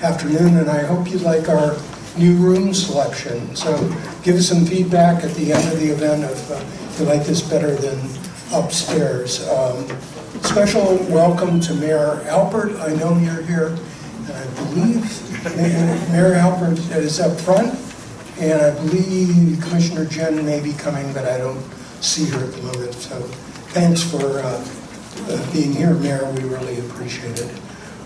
afternoon, and I hope you like our new room selection. So give us some feedback at the end of the event if you like this better than upstairs. Special welcome to Mayor Alpert. I know you're here, and I believe Mayor Alpert is up front, and I believe Commissioner Jen may be coming, but I don't see her at the moment. So thanks for being here, Mayor. We really appreciate it.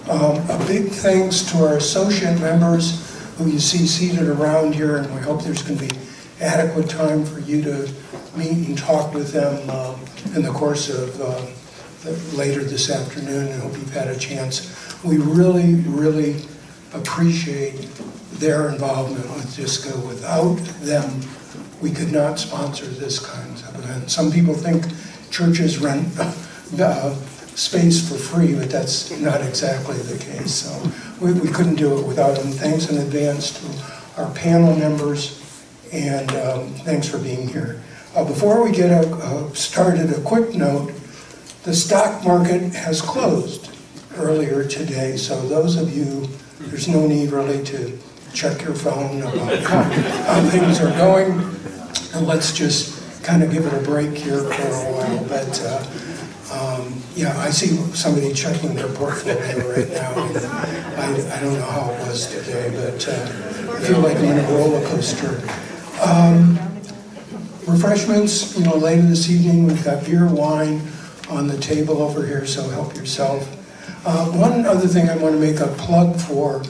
A big thanks to our associate members who you see seated around here, and we hope there's going to be adequate time for you to meet and talk with them in the course of later this afternoon, and hope you've had a chance. We really, really appreciate their involvement with DSCA. Without them, we could not sponsor this kind of event. Some people think churches rent space for free, but that's not exactly the case. So we couldn't do it without them. Thanks in advance to our panel members, and thanks for being here. Before we get started, a quick note. The stock market has closed earlier today, so those of you, there's no need really to check your phone about how things are going, and let's just kind of give it a break here for a while. But yeah, I see somebody checking their portfolio right now, and I don't know how it was today, but I feel like I'm in a roller coaster. Refreshments, later this evening we've got beer, wine on the table over here, so help yourself. One other thing I want to make a plug for,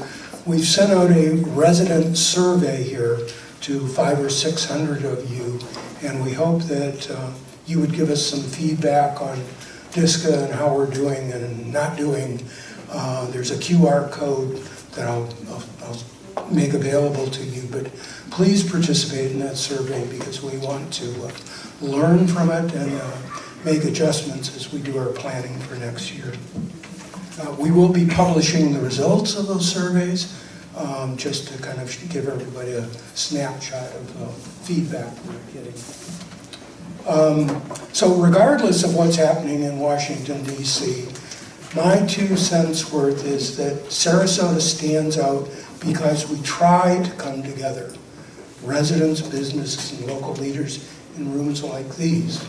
we've sent out a resident survey here to 500 or 600 of you, and we hope that you would give us some feedback on DSCA and how we're doing and not doing. There's a QR code that I'll make available to you, but please participate in that survey because we want to learn from it and make adjustments as we do our planning for next year. We will be publishing the results of those surveys just to kind of give everybody a snapshot of feedback we're getting. So regardless of what's happening in Washington, D.C., my 2 cents worth is that Sarasota stands out because we try to come together, residents, businesses, and local leaders in rooms like these.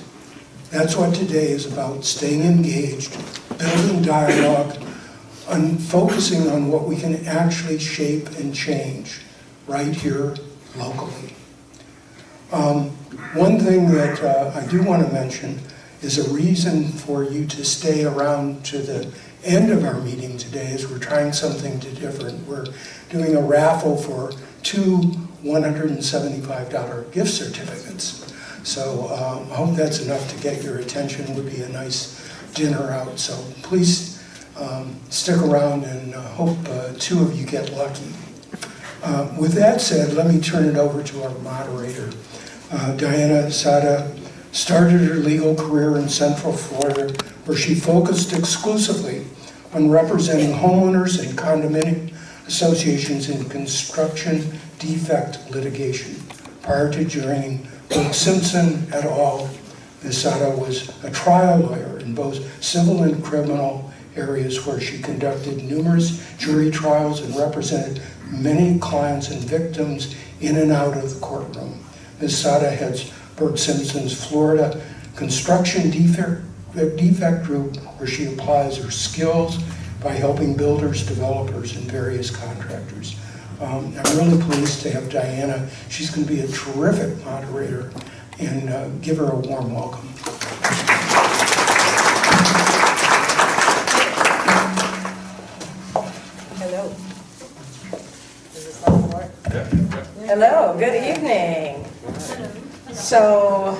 That's what today is about, staying engaged, building dialogue, and focusing on what we can actually shape and change right here locally. One thing that I do want to mention is a reason for you to stay around to the end of our meeting today is we're trying something different. We're doing a raffle for 2 $175 gift certificates. So I hope that's enough to get your attention. It would be a nice dinner out. So please stick around and hope 2 of you get lucky. With that said, let me turn it over to our moderator. Diana Sada started her legal career in Central Florida, where she focused exclusively on representing homeowners and condominium associations in construction defect litigation. Prior to joining Brooke Simpson et al., Ms. Sada was a trial lawyer in both civil and criminal areas where she conducted numerous jury trials and represented many clients and victims in and out of the courtroom. Ms. Sada heads Brooke Simpson's Florida Construction Defect Group, where she applies her skills by helping builders, developers, and various contractors. I'm really pleased to have Diana. She's going to be a terrific moderator, and give her a warm welcome. Hello. Does this not work? Hello, good evening. So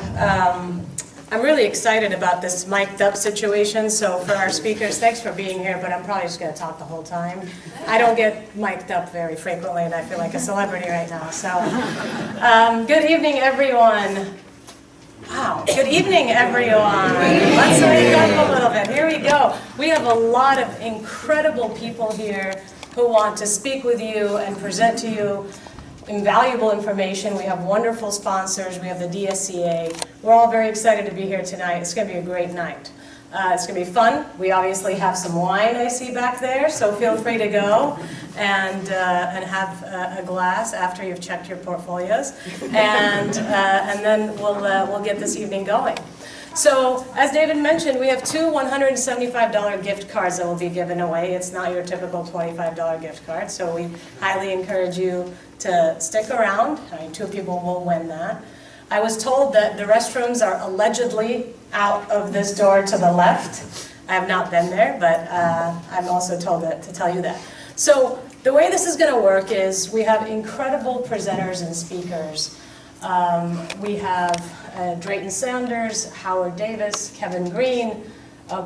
I'm really excited about this mic'd up situation. So for our speakers, thanks for being here, but I'm probably just going to talk the whole time. I don't get mic'd up very frequently, and I feel like a celebrity right now. So good evening, everyone. Wow, good evening, everyone. Let's wake up a little bit. Here we go. We have a lot of incredible people here who want to speak with you and present to you invaluable information. We have wonderful sponsors. We have the DSCA. We're all very excited to be here tonight. It's going to be a great night. It's going to be fun. We obviously have some wine I see back there, so feel free to go and have a glass after you've checked your portfolios, and then we'll get this evening going. So, as David mentioned, we have two $175 gift cards that will be given away. It's not your typical $25 gift card, so we highly encourage you to stick around. I mean, 2 people will win that. I was told that the restrooms are allegedly out of this door to the left. I have not been there, but I'm also told to tell you that. So the way this is going to work is we have incredible presenters and speakers. We have Drayton Sanders, Howard Davis, Kevin Green,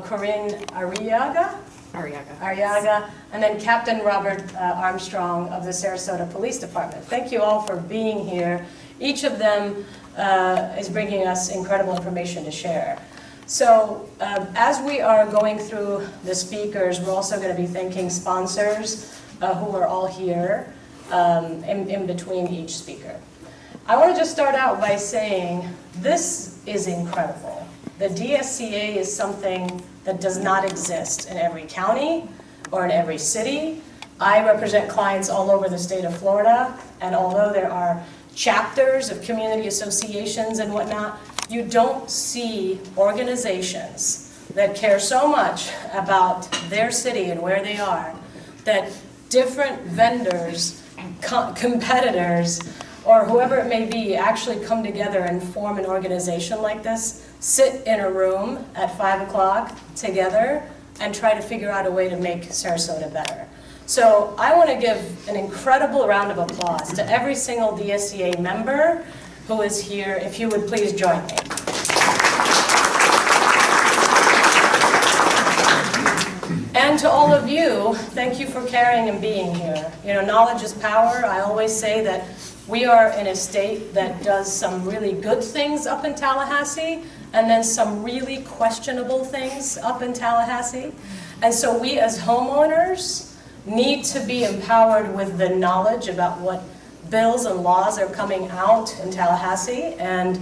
Corinne Arriaga, and then Captain Robert Armstrong of the Sarasota Police Department. Thank you all for being here. Each of them is bringing us incredible information to share. So as we are going through the speakers, we're also going to be thanking sponsors who are all here in between each speaker. I want to just start out by saying this is incredible. The DSCA is something that does not exist in every county or in every city. I represent clients all over the state of Florida, and although there are chapters of community associations and whatnot, you don't see organizations that care so much about their city and where they are, that different vendors, competitors, or whoever it may be actually come together and form an organization like this, sit in a room at 5 o'clock together and try to figure out a way to make Sarasota better. So I want to give an incredible round of applause to every single DSCA member who is here. If you would please join me. And to all of you, thank you for caring and being here. You know, knowledge is power. I always say that we are in a state that does some really good things up in Tallahassee, and then some really questionable things up in Tallahassee. And so we as homeowners need to be empowered with the knowledge about what bills and laws are coming out in Tallahassee, and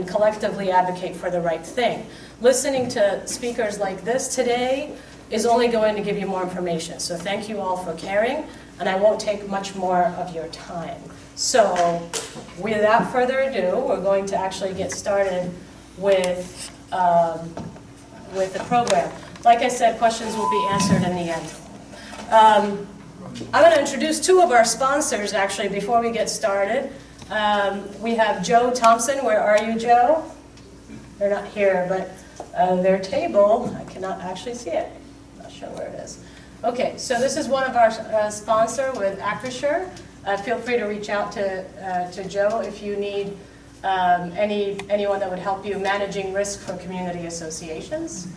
collectively advocate for the right thing. Listening to speakers like this today is only going to give you more information. So thank you all for caring, and I won't take much more of your time. So without further ado, we're going to actually get started with the program. Like I said, questions will be answered in the end. I'm going to introduce 2 of our sponsors, actually, before we get started. We have Joe Thompson. Where are you, Joe? They're not here, but their table, I cannot actually see it. Not sure where it is. Okay, so this is one of our sponsor with Acrisure. Feel free to reach out to Joe if you need anyone that would help you managing risk for community associations.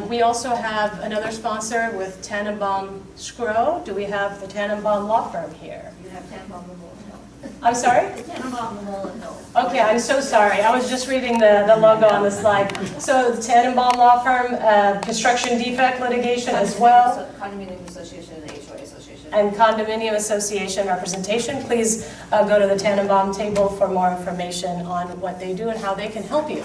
We also have another sponsor with Tannenbaum Scrow. Do we have the Tannenbaum Law Firm here? You have Tannenbaum the Mullen Hill. I'm sorry? Tannenbaum the Mullen Hill. Okay, I'm so sorry. I was just reading the logo on the slide. So the Tannenbaum Law Firm, construction defect litigation as well. Condominium Association and the HOA Association. And Condominium Association representation. Please go to the Tannenbaum table for more information on what they do and how they can help you.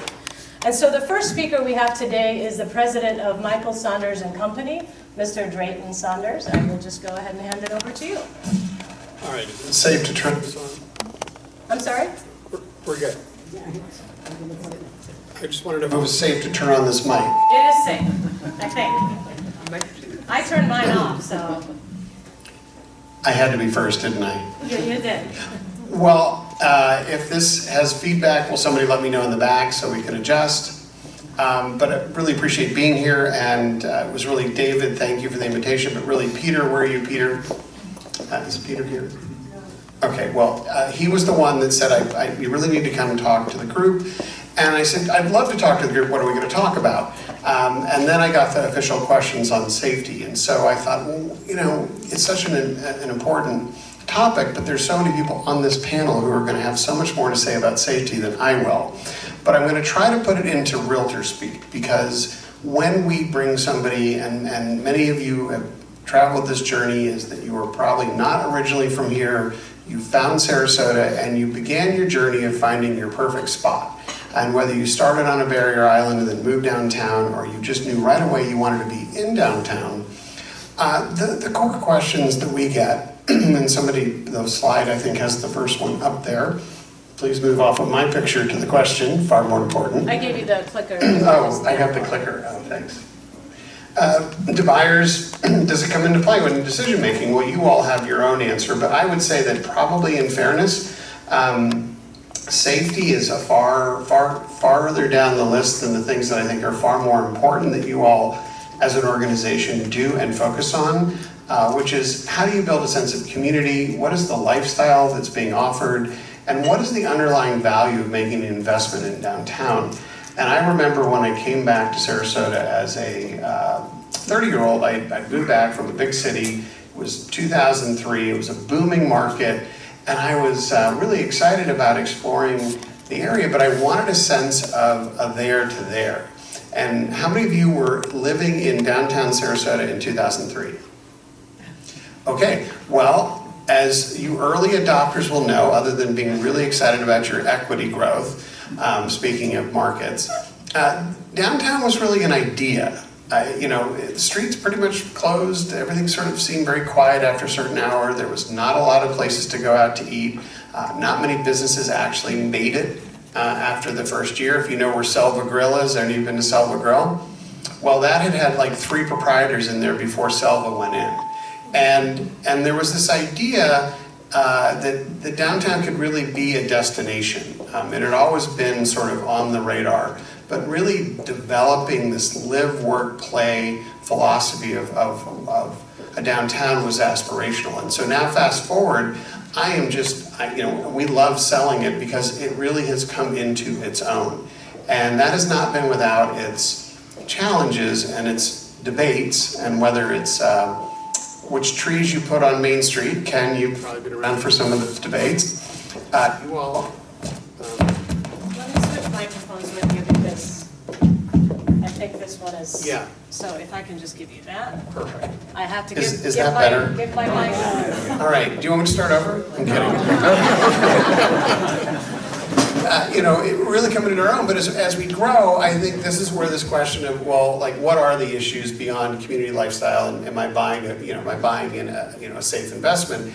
And so the first speaker we have today is the president of Michael Saunders and Company, Mr. Drayton Saunders. I will just go ahead and hand it over to you. All right, is it safe to turn this on? I'm sorry? We're good. I just wondered if it was safe to turn on this mic. It is safe, I think. I turned mine off, so. I had to be first, didn't I? You did. Well, if this has feedback, will somebody let me know in the back so we can adjust? But I really appreciate being here, and it was really David, thank you for the invitation, but really Peter, where are you, Peter? Is Peter here? Okay, well, he was the one that said, we really need to come and talk to the group. And I said, I'd love to talk to the group, what are we going to talk about? And then I got the official questions on safety. And so I thought, well, you know, it's such an important topic, but there's so many people on this panel who are going to have so much more to say about safety than I will. But I'm going to try to put it into realtor speak, because when we bring somebody, and many of you have traveled this journey, is that you were probably not originally from here, you found Sarasota, and you began your journey of finding your perfect spot. And whether you started on a barrier island and then moved downtown, or you just knew right away you wanted to be in downtown, the core questions that we get, and the slide I think has the first one up there. Please move off of my picture to the question, far more important. I gave you the clicker. Oh, I have the clicker. Oh, thanks. Do buyers, does it come into play when decision making? Well, you all have your own answer, but I would say that probably in fairness, safety is a farther down the list than the things that I think are far more important that you all as an organization do and focus on, which is how do you build a sense of community? What is the lifestyle that's being offered? And what is the underlying value of making an investment in downtown? And I remember when I came back to Sarasota as a 30-year-old, I moved back from a big city. It was 2003, it was a booming market, and I was really excited about exploring the area, but I wanted a sense of a there to there. And how many of you were living in downtown Sarasota in 2003? Okay, well, as you early adopters will know, other than being really excited about your equity growth, speaking of markets, downtown was really an idea. The streets pretty much closed, everything sort of seemed very quiet after a certain hour, there was not a lot of places to go out to eat, not many businesses actually made it after the first year. If you know where Selva Grill is, have you been to Selva Grill? Well, that had like 3 proprietors in there before Selva went in. And there was this idea that the downtown could really be a destination. It had always been sort of on the radar, but really developing this live, work, play philosophy of a downtown was aspirational. And so now fast forward, we love selling it because it really has come into its own. And that has not been without its challenges and its debates, and whether it's which trees you put on Main Street. Ken, you've probably been around for some of the debates. You all. Let me switch microphones with you because I think this one is. Yeah. So if I can just give you that. Perfect. I have to Is give that my, better? give my mic. All right. Do you want me to start over? I'm kidding. It really coming into our own, but as we grow, I think this is where this question of, well, like, what are the issues beyond community lifestyle, and am I buying in a safe investment?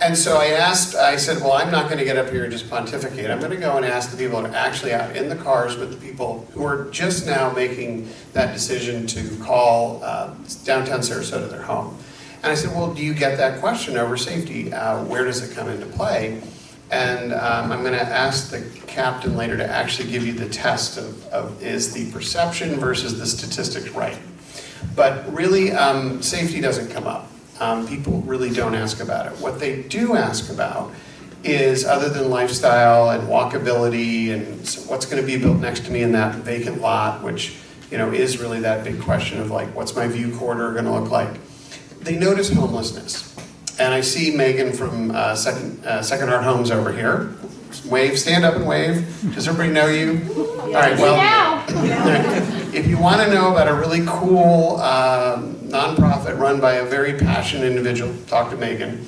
And so I said, well, I'm not going to get up here and just pontificate. I'm going to go and ask the people that are actually out in the cars with the people who are just now making that decision to call downtown Sarasota their home. And I said, well, do you get that question over safety? Where does it come into play? And I'm going to ask the captain later to actually give you the test of is the perception versus the statistics right. But really, safety doesn't come up. People really don't ask about it. What they do ask about is, other than lifestyle and walkability and what's going to be built next to me in that vacant lot, which is really that big question of like, what's my view corridor going to look like? They notice homelessness. And I see Megan from Second Heart Homes over here. Wave, stand up and wave. Does everybody know you? All right, well, if you want to know about a really cool nonprofit run by a very passionate individual, talk to Megan.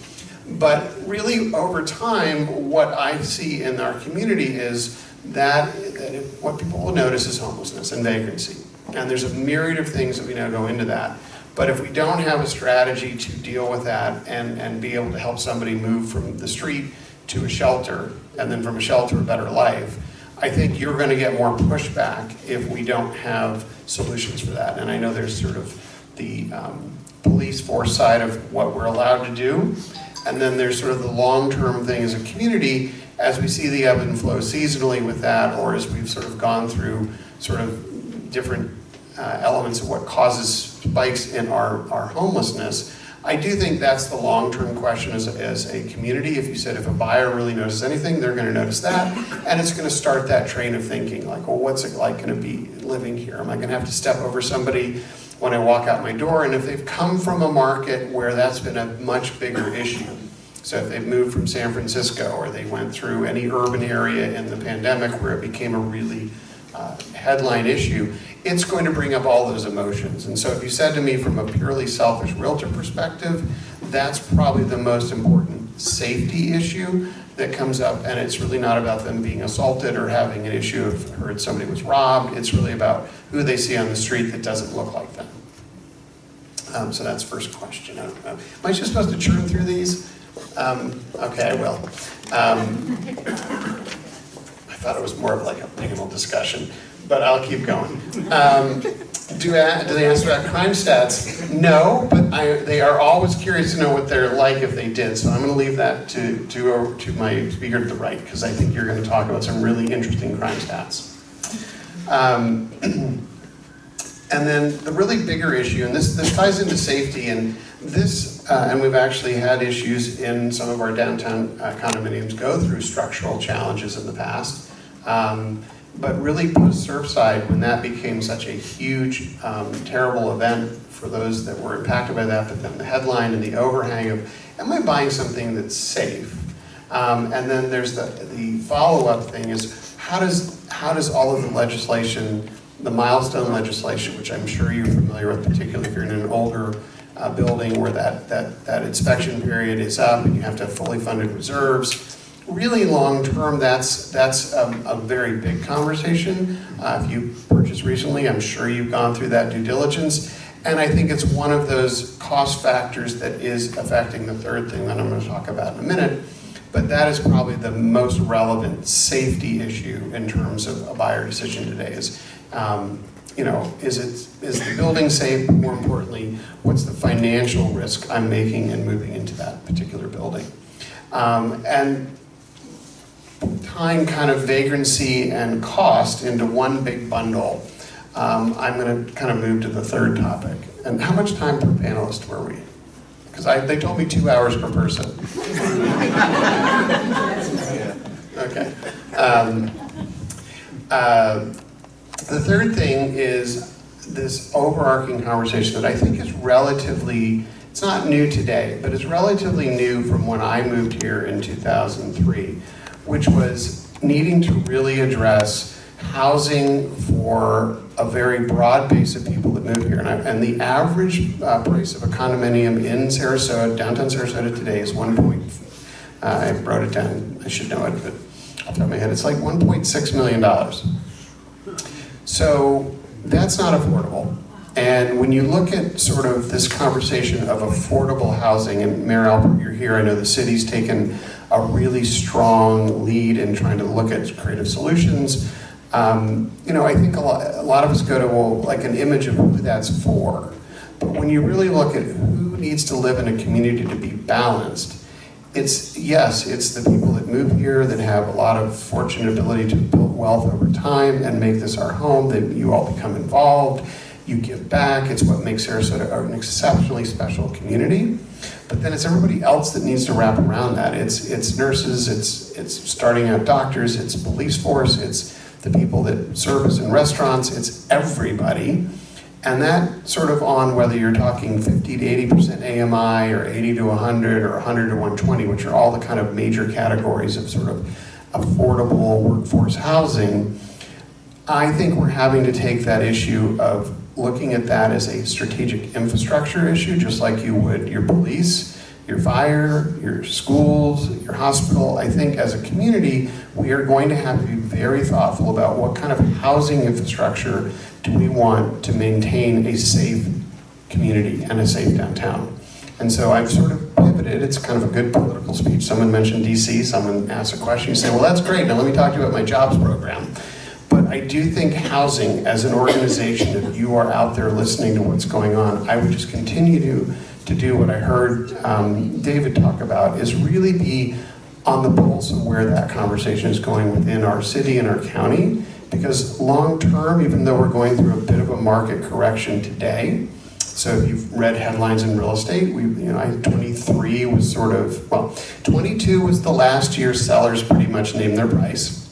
But really, over time, what I see in our community is that what people will notice is homelessness and vagrancy. And there's a myriad of things that we now go into that. But if we don't have a strategy to deal with that and be able to help somebody move from the street to a shelter, and then from a shelter a better life, I think you're going to get more pushback if we don't have solutions for that. And I know there's sort of the police force side of what we're allowed to do, and then there's sort of the long-term thing as a community, as we see the ebb and flow seasonally with that, or as we've sort of gone through sort of different elements of what causes spikes in our homelessness. I do think that's the long-term question as a community. If you said if a buyer really notices anything, they're going to notice that, and it's going to start that train of thinking, like, well, what's it like going to be living here? Am I going to have to step over somebody when I walk out my door? And if they've come from a market where that's been a much bigger issue, so if they've moved from San Francisco, or they went through any urban area in the pandemic where it became a really headline issue, it's going to bring up all those emotions. And so if you said to me from a purely selfish realtor perspective, that's probably the most important safety issue, that comes up, and it's really not about them being assaulted or having an issue of heard somebody was robbed. It's really about who they see on the street that doesn't look like them. So that's first question. I don't know. Am I just supposed to churn through these? Okay, I will. I thought it was more of like a panel discussion, but I'll keep going. Do they answer about crime stats? No, but they are always curious to know what they're like if they did. So I'm going to leave that to my speaker to the right, because I think you're going to talk about some really interesting crime stats. And then the really bigger issue, and this ties into safety, and and we've actually had issues in some of our downtown condominiums go through structural challenges in the past. But really post-Surfside, when that became such a huge, terrible event for those that were impacted by that, but then the headline and the overhang of, am I buying something that's safe? And then there's the follow-up thing is, how does all of the legislation, the milestone legislation, which I'm sure you're familiar with, particularly if you're in an older building where that inspection period is up and you have to have fully funded reserves. Really long term, that's a very big conversation. If you purchased recently, I'm sure you've gone through that due diligence. And I think it's one of those cost factors that is affecting the third thing that I'm going to talk about in a minute. But that is probably the most relevant safety issue in terms of a buyer decision today is, is the building safe? More importantly, what's the financial risk I'm making in moving into that particular building? And tying kind of vagrancy and cost into one big bundle, I'm going to kind of move to the third topic. And how much time per panelist were we? Because they told me 2 hours per person. Okay. The third thing is this overarching conversation that I think is relatively, it's not new today, but it's relatively new from when I moved here in 2003, which was needing to really address housing for a very broad base of people that move here. And the average price of a condominium in Sarasota, downtown Sarasota today is I wrote it down, I should know it, but off the top of my head, it's like $1.6 million. So that's not affordable. And when you look at sort of this conversation of affordable housing, and Mayor Albert, you're here, I know the city's taken a really strong lead in trying to look at creative solutions. I think a lot of us go to, like an image of who that's for. But when you really look at who needs to live in a community to be balanced, it's the people that move here that have a lot of fortune and ability to build wealth over time and make this our home, that you all become involved, you give back. It's what makes Sarasota an exceptionally special community. But then it's everybody else that needs to wrap around that. It's nurses, it's starting out doctors, it's police force, it's the people that service in restaurants, it's everybody. And that sort of on whether you're talking 50 to 80% AMI or 80 to 100 or 100 to 120, which are all the kind of major categories of sort of affordable workforce housing, I think we're having to take that issue of looking at that as a strategic infrastructure issue, just like you would your police, your fire, your schools, your hospital. I think as a community, we are going to have to be very thoughtful about what kind of housing infrastructure do we want to maintain a safe community and a safe downtown. And so I've sort of pivoted. It's kind of a good political speech. Someone mentioned DC, someone asked a question, you say, well, that's great, now let me talk to you about my jobs program. But I do think housing as an organization, if you are out there listening to what's going on, I would just continue to do what I heard David talk about, is really be on the pulse of where that conversation is going within our city and our county. Because long term, even though we're going through a bit of a market correction today, so if you've read headlines in real estate, 23 was sort of, 22 was the last year sellers pretty much named their price.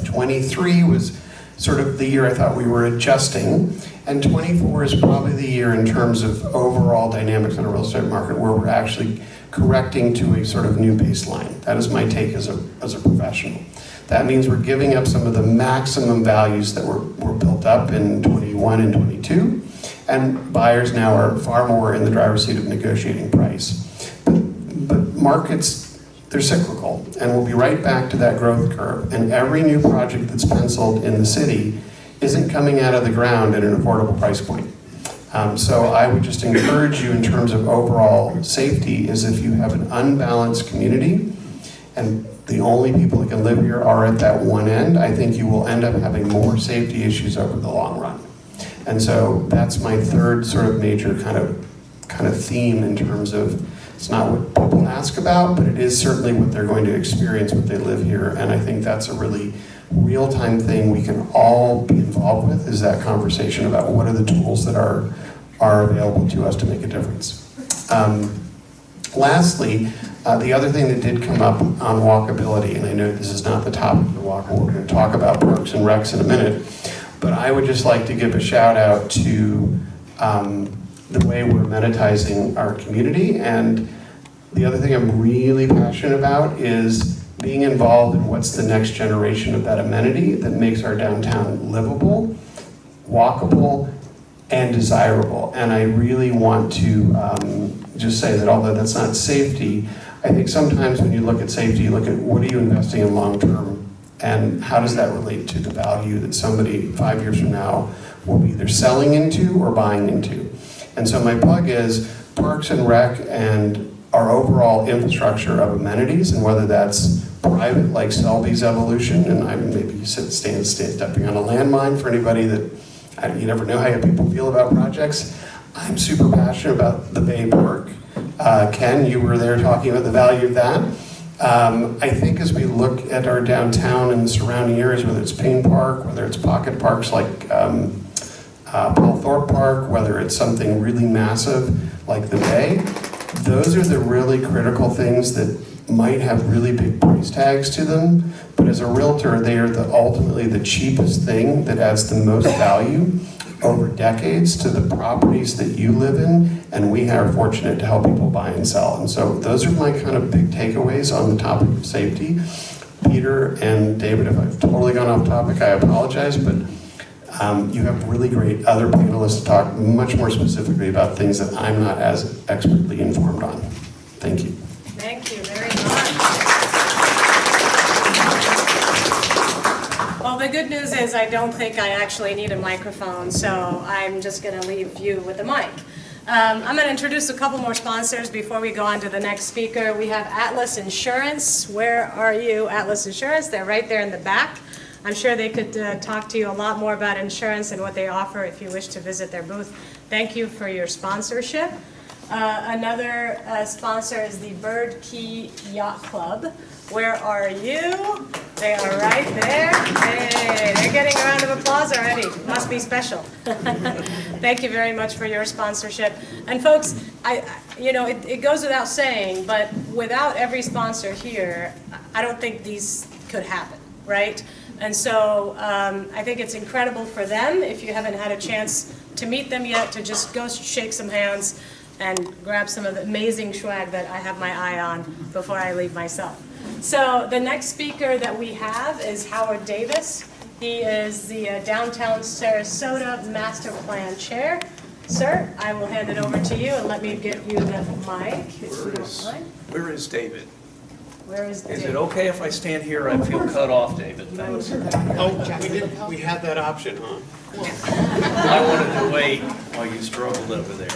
23 was sort of the year I thought we were adjusting, and 24 is probably the year in terms of overall dynamics in the real estate market where we're actually correcting to a sort of new baseline. That is my take as a professional. That means we're giving up some of the maximum values that were built up in 21 and 22, and buyers now are far more in the driver's seat of negotiating price. But markets they're cyclical, and we'll be right back to that growth curve. And every new project that's penciled in the city isn't coming out of the ground at an affordable price point. So I would just encourage you in terms of overall safety is if you have an unbalanced community and the only people that can live here are at that one end, I think you will end up having more safety issues over the long run. And so that's my third sort of major kind of theme in terms of, it's not what people ask about, but it is certainly what they're going to experience when they live here. And I think that's a really real-time thing we can all be involved with, is that conversation about what are the tools that are available to us to make a difference. Lastly, the other thing that did come up on walkability, and I know this is not the topic of the walkable, we're going to talk about parks and recs in a minute, but I would just like to give a shout out to the way we're amenitizing our community. And the other thing I'm really passionate about is being involved in what's the next generation of that amenity that makes our downtown livable, walkable, and desirable. And I really want to just say that although that's not safety, I think sometimes when you look at safety, you look at what are you investing in long term, and how does that relate to the value that somebody 5 years from now will be either selling into or buying into. And so my plug is Parks and Rec and our overall infrastructure of amenities, and whether that's private, like Selby's evolution, and I'm maybe stepping on a landmine for anybody that, you never know how people feel about projects. I'm super passionate about the Bay Park. Ken, you were there talking about the value of that. I think as we look at our downtown and the surrounding areas, whether it's Payne Park, whether it's pocket parks like Paul Thorpe Park, whether it's something really massive like the Bay, those are the really critical things that might have really big price tags to them, but as a realtor, they are ultimately the cheapest thing that adds the most value over decades to the properties that you live in, and we are fortunate to help people buy and sell. And so those are my kind of big takeaways on the topic of safety. Peter and David, if I've totally gone off topic, I apologize, but you have really great other panelists to talk much more specifically about things that I'm not as expertly informed on. Thank you. Thank you very much. Well, the good news is I don't think I actually need a microphone, so I'm just going to leave you with the mic. I'm going to introduce a couple more sponsors before we go on to the next speaker. We have Atlas Insurance. Where are you, Atlas Insurance? They're right there in the back. I'm sure they could talk to you a lot more about insurance and what they offer if you wish to visit their booth. Thank you for your sponsorship. Another sponsor is the Bird Key Yacht Club. Where are you? They are right there. Hey, they're getting a round of applause already. Must be special. Thank you very much for your sponsorship. And folks, it goes without saying, but without every sponsor here, I don't think these could happen, right? And so I think it's incredible for them, if you haven't had a chance to meet them yet, to just go shake some hands and grab some of the amazing swag that I have my eye on before I leave myself. So the next speaker that we have is Howard Davis. He is the Downtown Sarasota Master Plan Chair. Sir, I will hand it over to you and let me get you the mic, if you don't mind. Where is David? Where is David? Is it okay if I stand here? I feel cut off, David. Thanks. We had that option, huh? I wanted to wait while you struggled over there.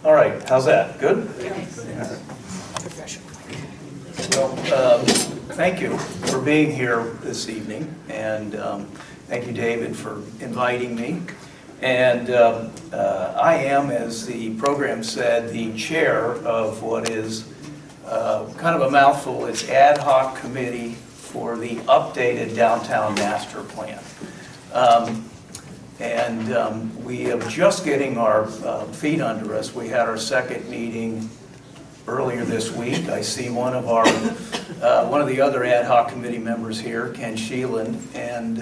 All right, how's that? Good? Well, thank you for being here this evening, and thank you, David, for inviting me. And I am, as the program said, the chair of what is kind of a mouthful. It's Ad Hoc Committee for the updated Downtown Master Plan. We are just getting our feet under us. We had our second meeting earlier this week. I see one of the other ad hoc committee members here, Ken Sheelan, and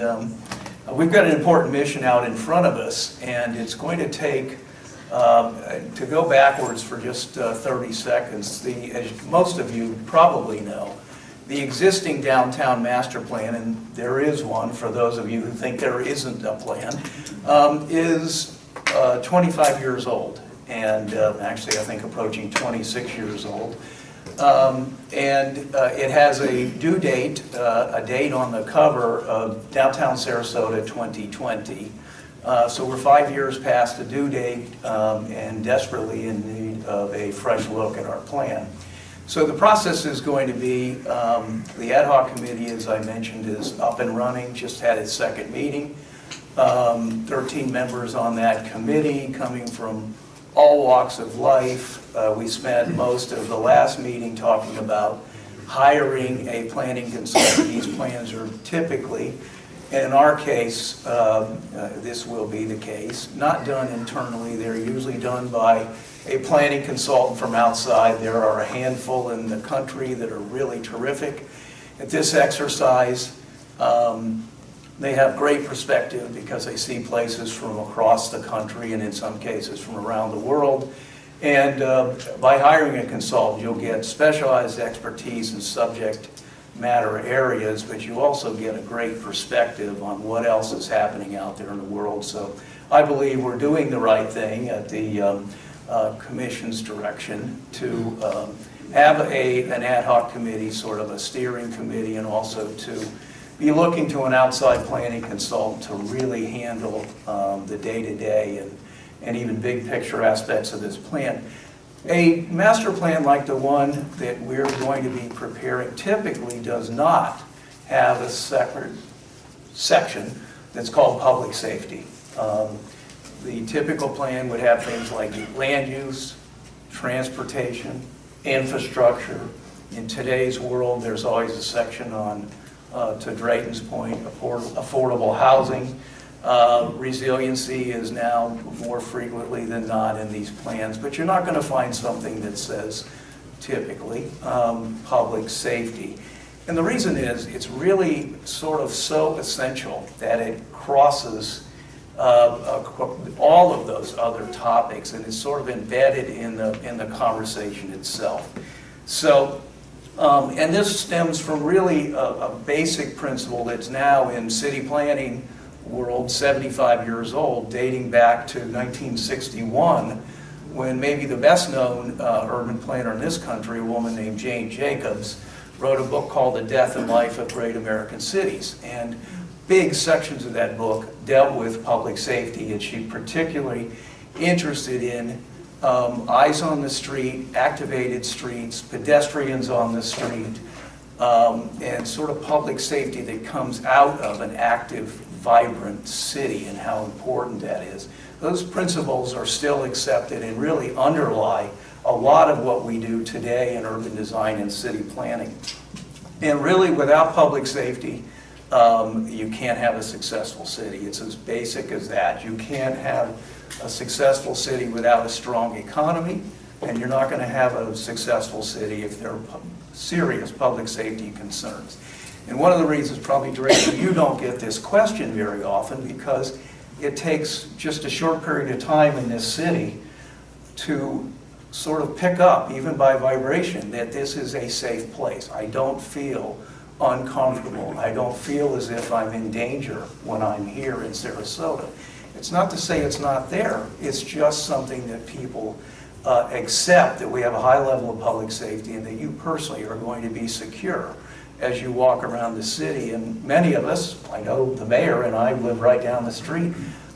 we've got an important mission out in front of us, and it's going to take, to go backwards for just 30 seconds, as most of you probably know, The existing downtown master plan, and there is one for those of you who think there isn't a plan, is 25 years old, and actually I think approaching 26 years old. It has a due date, a date on the cover of Downtown Sarasota 2020. So we're 5 years past the due date and desperately in need of a fresh look at our plan. So the process is going to be, the ad hoc committee, as I mentioned, is up and running, just had its second meeting. 13 members on that committee coming from all walks of life. We spent most of the last meeting talking about hiring a planning consultant. These plans are typically, in our case, this will be the case, not done internally. They're usually done by a planning consultant from outside. There are a handful in the country that are really terrific at this exercise. They have great perspective because they see places from across the country and in some cases from around the world. And by hiring a consultant, you'll get specialized expertise in subject matter areas, but you also get a great perspective on what else is happening out there in the world. So I believe we're doing the right thing at the Commission's direction to have an ad hoc committee, sort of a steering committee, and also to be looking to an outside planning consultant to really handle the day-to-day and even big picture aspects of this plan. A master plan like the one that we're going to be preparing typically does not have a separate section that's called public safety. The typical plan would have things like land use, transportation, infrastructure. In today's world, there's always a section on, to Drayton's point, affordable housing. Resiliency is now more frequently than not in these plans, but you're not going to find something that says typically public safety. And the reason is it's really sort of so essential that it crosses all of those other topics and is sort of embedded in the conversation itself. So, and this stems from really a basic principle that's now in city planning world, 75 years old, dating back to 1961, when maybe the best known urban planner in this country, a woman named Jane Jacobs, wrote a book called The Death and Life of Great American Cities. And big sections of that book dealt with public safety, and she particularly interested in eyes on the street, activated streets, pedestrians on the street, and sort of public safety that comes out of an active, vibrant city and how important that is. Those principles are still accepted and really underlie a lot of what we do today in urban design and city planning. And really, without public safety, you can't have a successful city. It's as basic as that. You can't have a successful city without a strong economy, and you're not going to have a successful city if there are serious public safety concerns. And one of the reasons, probably, Drayton, you don't get this question very often, because it takes just a short period of time in this city to sort of pick up, even by vibration, that this is a safe place. I don't feel uncomfortable. I don't feel as if I'm in danger when I'm here in Sarasota. It's not to say it's not there. It's just something that people accept, that we have a high level of public safety and that you personally are going to be secure as you walk around the city. And many of us, I know the mayor and I live right down the street,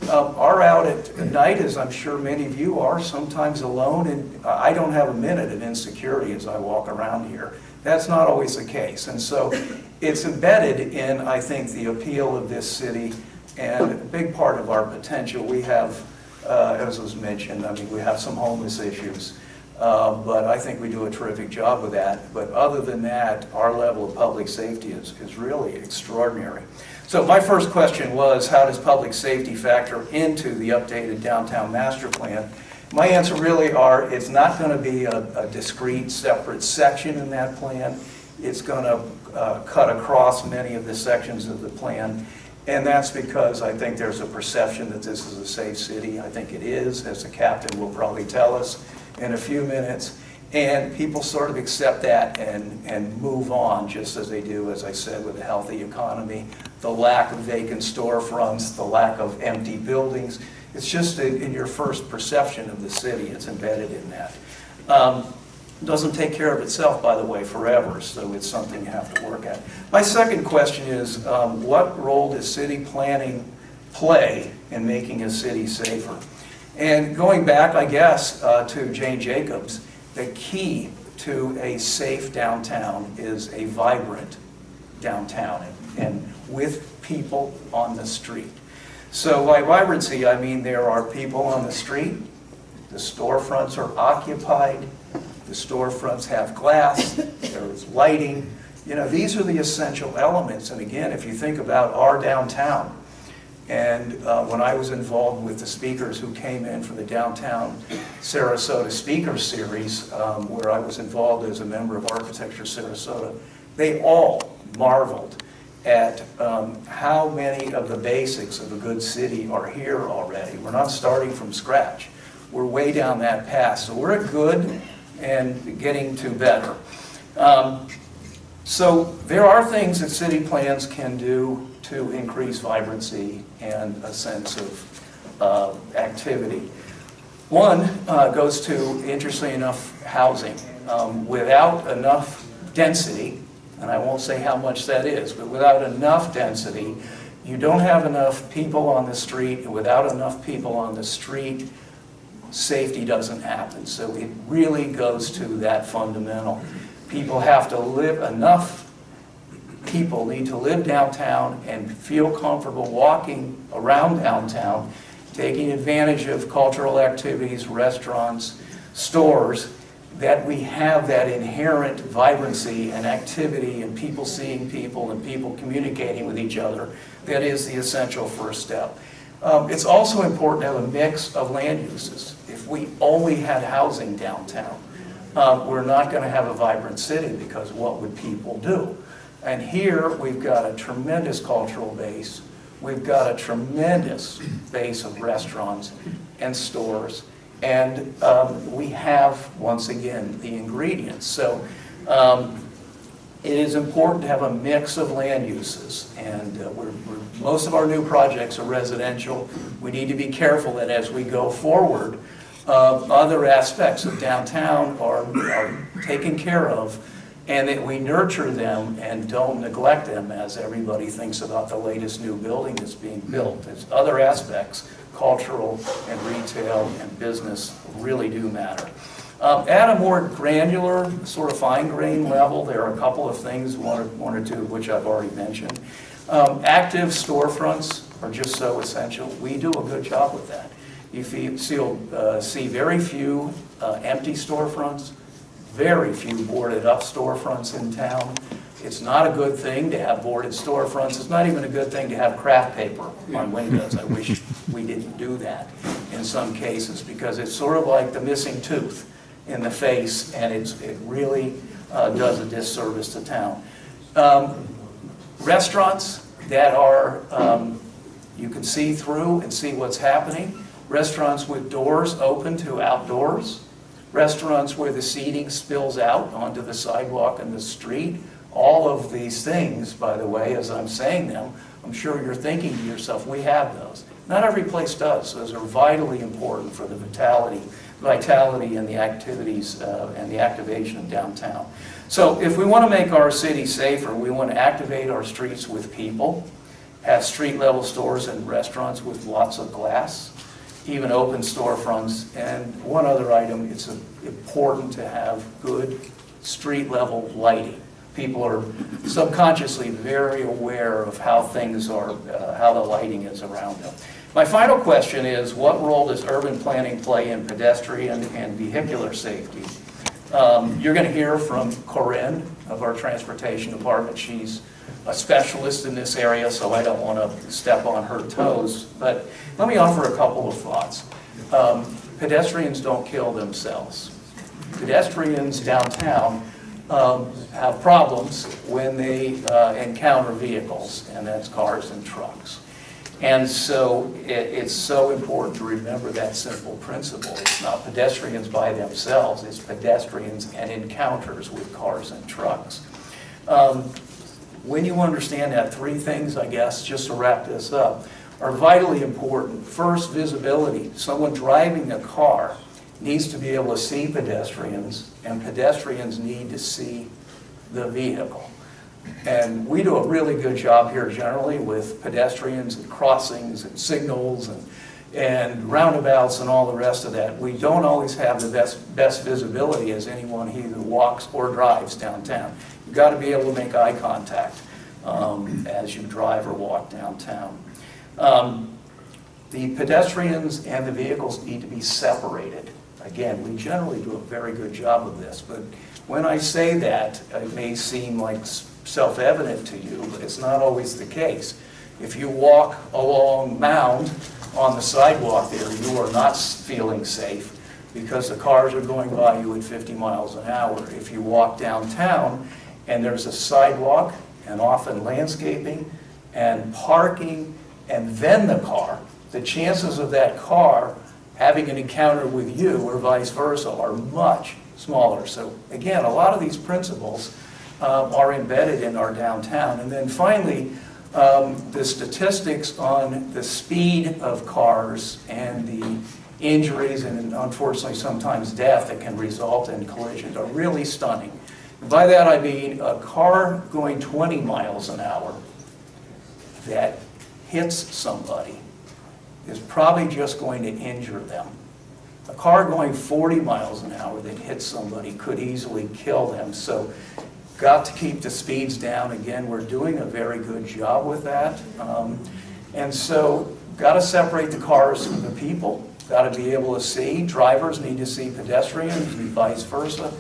are out at night, as I'm sure many of you are, sometimes alone, and I don't have a minute of insecurity as I walk around here. That's not always the case. And so it's embedded in, I think, the appeal of this city and a big part of our potential. We have, as was mentioned, I mean, we have some homeless issues, but I think we do a terrific job with that. But other than that, our level of public safety is really extraordinary. So my first question was, how does public safety factor into the updated downtown master plan? My answer really are, it's not going to be a discrete, separate section in that plan. It's going to cut across many of the sections of the plan. And that's because I think there's a perception that this is a safe city. I think it is, as the captain will probably tell us in a few minutes. And people sort of accept that and move on, just as they do, as I said, with a healthy economy, the lack of vacant storefronts, the lack of empty buildings. It's just in your first perception of the city, it's embedded in that. Doesn't take care of itself, by the way, forever, so it's something you have to work at. My second question is, what role does city planning play in making a city safer? And going back, I guess, to Jane Jacobs, the key to a safe downtown is a vibrant downtown and with people on the street. So by vibrancy, I mean there are people on the street, the storefronts are occupied, the storefronts have glass, there is lighting. You know, these are the essential elements. And again, if you think about our downtown, and when I was involved with the speakers who came in for the Downtown Sarasota Speaker Series, where I was involved as a member of Architecture Sarasota, they all marveled at how many of the basics of a good city are here already. We're not starting from scratch. We're way down that path. So we're at good and getting to better. So there are things that city plans can do to increase vibrancy and a sense of activity. One goes to, interestingly enough, housing. Without enough density, and I won't say how much that is, but without enough density, you don't have enough people on the street, and without enough people on the street, safety doesn't happen. So it really goes to that fundamental. People have to live, enough people need to live downtown and feel comfortable walking around downtown, taking advantage of cultural activities, restaurants, stores, that we have that inherent vibrancy and activity and people seeing people and people communicating with each other. That is the essential first step. It's also important to have a mix of land uses. If we only had housing downtown, we're not going to have a vibrant city, because what would people do? And here we've got a tremendous cultural base. We've got a tremendous base of restaurants and stores. And we have, once again, the ingredients. So it is important to have a mix of land uses. And most of our new projects are residential. We need to be careful that as we go forward, other aspects of downtown are taken care of, and that we nurture them and don't neglect them as everybody thinks about the latest new building that's being built. There's other aspects, cultural and retail and business, really do matter. At a more granular, sort of fine-grained level, there are a couple of things, one or two of which I've already mentioned. Active storefronts are just so essential. We do a good job with that. You'll see very few empty storefronts, very few boarded up storefronts in town. It's not a good thing to have boarded storefronts. It's not even a good thing to have craft paper on windows. I wish we didn't do that in some cases, because it's sort of like the missing tooth in the face, and it really does a disservice to town. Restaurants that are, you can see through and see what's happening. Restaurants with doors open to outdoors. Restaurants where the seating spills out onto the sidewalk and the street. All of these things, by the way, as I'm saying them, I'm sure you're thinking to yourself, we have those. Not every place does. Those are vitally important for the vitality and the activities and the activation of downtown. So if we want to make our city safer, we want to activate our streets with people, have street-level stores and restaurants with lots of glass, even open storefronts. And one other item, it's important to have good street-level lighting. People are subconsciously very aware of how things are, how the lighting is around them. My final question is, what role does urban planning play in pedestrian and vehicular safety? You're going to hear from Corinne of our transportation department. She's a specialist in this area, so I don't want to step on her toes. But let me offer a couple of thoughts. Pedestrians don't kill themselves. Pedestrians downtown have problems when they encounter vehicles, and that's cars and trucks. And so it's so important to remember that simple principle. It's not pedestrians by themselves, it's pedestrians and encounters with cars and trucks. When you understand that, three things, I guess, just to wrap this up, are vitally important. First, visibility. Someone driving a car needs to be able to see pedestrians, and pedestrians need to see the vehicle. And we do a really good job here generally with pedestrians and crossings and signals and roundabouts and all the rest of that. We don't always have the best visibility as anyone who walks or drives downtown. You've got to be able to make eye contact as you drive or walk downtown. The pedestrians and the vehicles need to be separated. Again, we generally do a very good job of this, but when I say that, it may seem like self-evident to you, but it's not always the case. If you walk along Mound on the sidewalk there, you are not feeling safe because the cars are going by you at 50 miles an hour. If you walk downtown and there's a sidewalk and often landscaping and parking and then the car, the chances of that car having an encounter with you or vice versa are much smaller. So again, a lot of these principles are embedded in our downtown. And then finally, the statistics on the speed of cars and the injuries and unfortunately sometimes death that can result in collisions are really stunning. And by that I mean a car going 20 miles an hour that hits somebody is probably just going to injure them. A car going 40 miles an hour that hits somebody could easily kill them. So got to keep the speeds down. Again, we're doing a very good job with that. And so got to separate the cars from the people. Got to be able to see. Drivers need to see pedestrians and vice versa.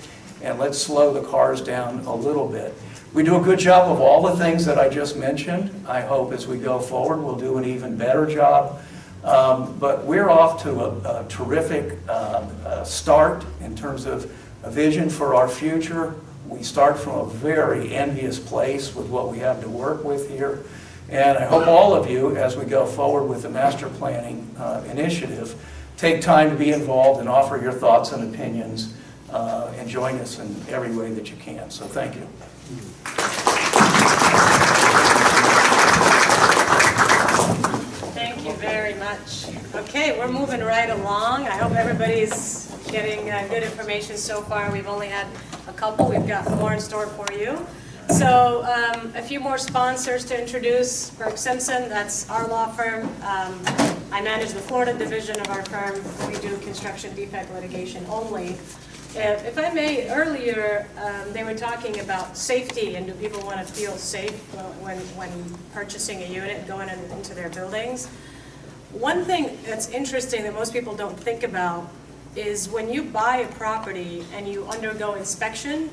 And let's slow the cars down a little bit. We do a good job of all the things that I just mentioned. I hope as we go forward we'll do an even better job. But we're off to a terrific start in terms of a vision for our future. We start from a very envious place with what we have to work with here. And I hope all of you, as we go forward with the master planning initiative, take time to be involved and offer your thoughts and opinions and join us in every way that you can. So thank you. Thank you very much. Okay, we're moving right along. I hope everybody's getting good information so far. We've only had a couple. We've got more in store for you. So a few more sponsors to introduce. Burke Simpson, that's our law firm. I manage the Florida division of our firm. We do construction defect litigation only. If I may, earlier they were talking about safety and do people want to feel safe when purchasing a unit, going into their buildings. One thing that's interesting that most people don't think about is when you buy a property and you undergo inspection,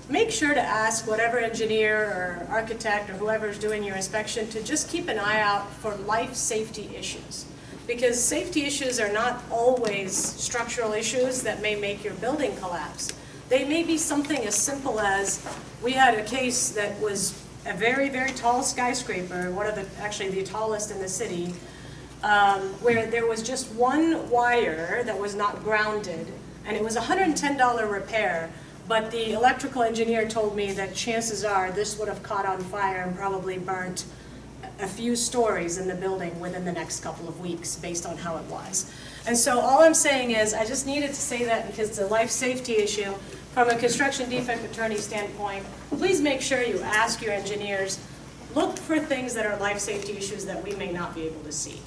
make sure to ask whatever engineer or architect or whoever's doing your inspection to just keep an eye out for life safety issues. Because safety issues are not always structural issues that may make your building collapse. They may be something as simple as, we had a case that was a very, very tall skyscraper, actually the tallest in the city, where there was just one wire that was not grounded, and it was a $110 repair, but the electrical engineer told me that chances are this would have caught on fire and probably burnt a few stories in the building within the next couple of weeks based on how it was. And so all I'm saying is I just needed to say that because it's a life safety issue. From a construction defect attorney standpoint, please make sure you ask your engineers, look for things that are life safety issues that we may not be able to see.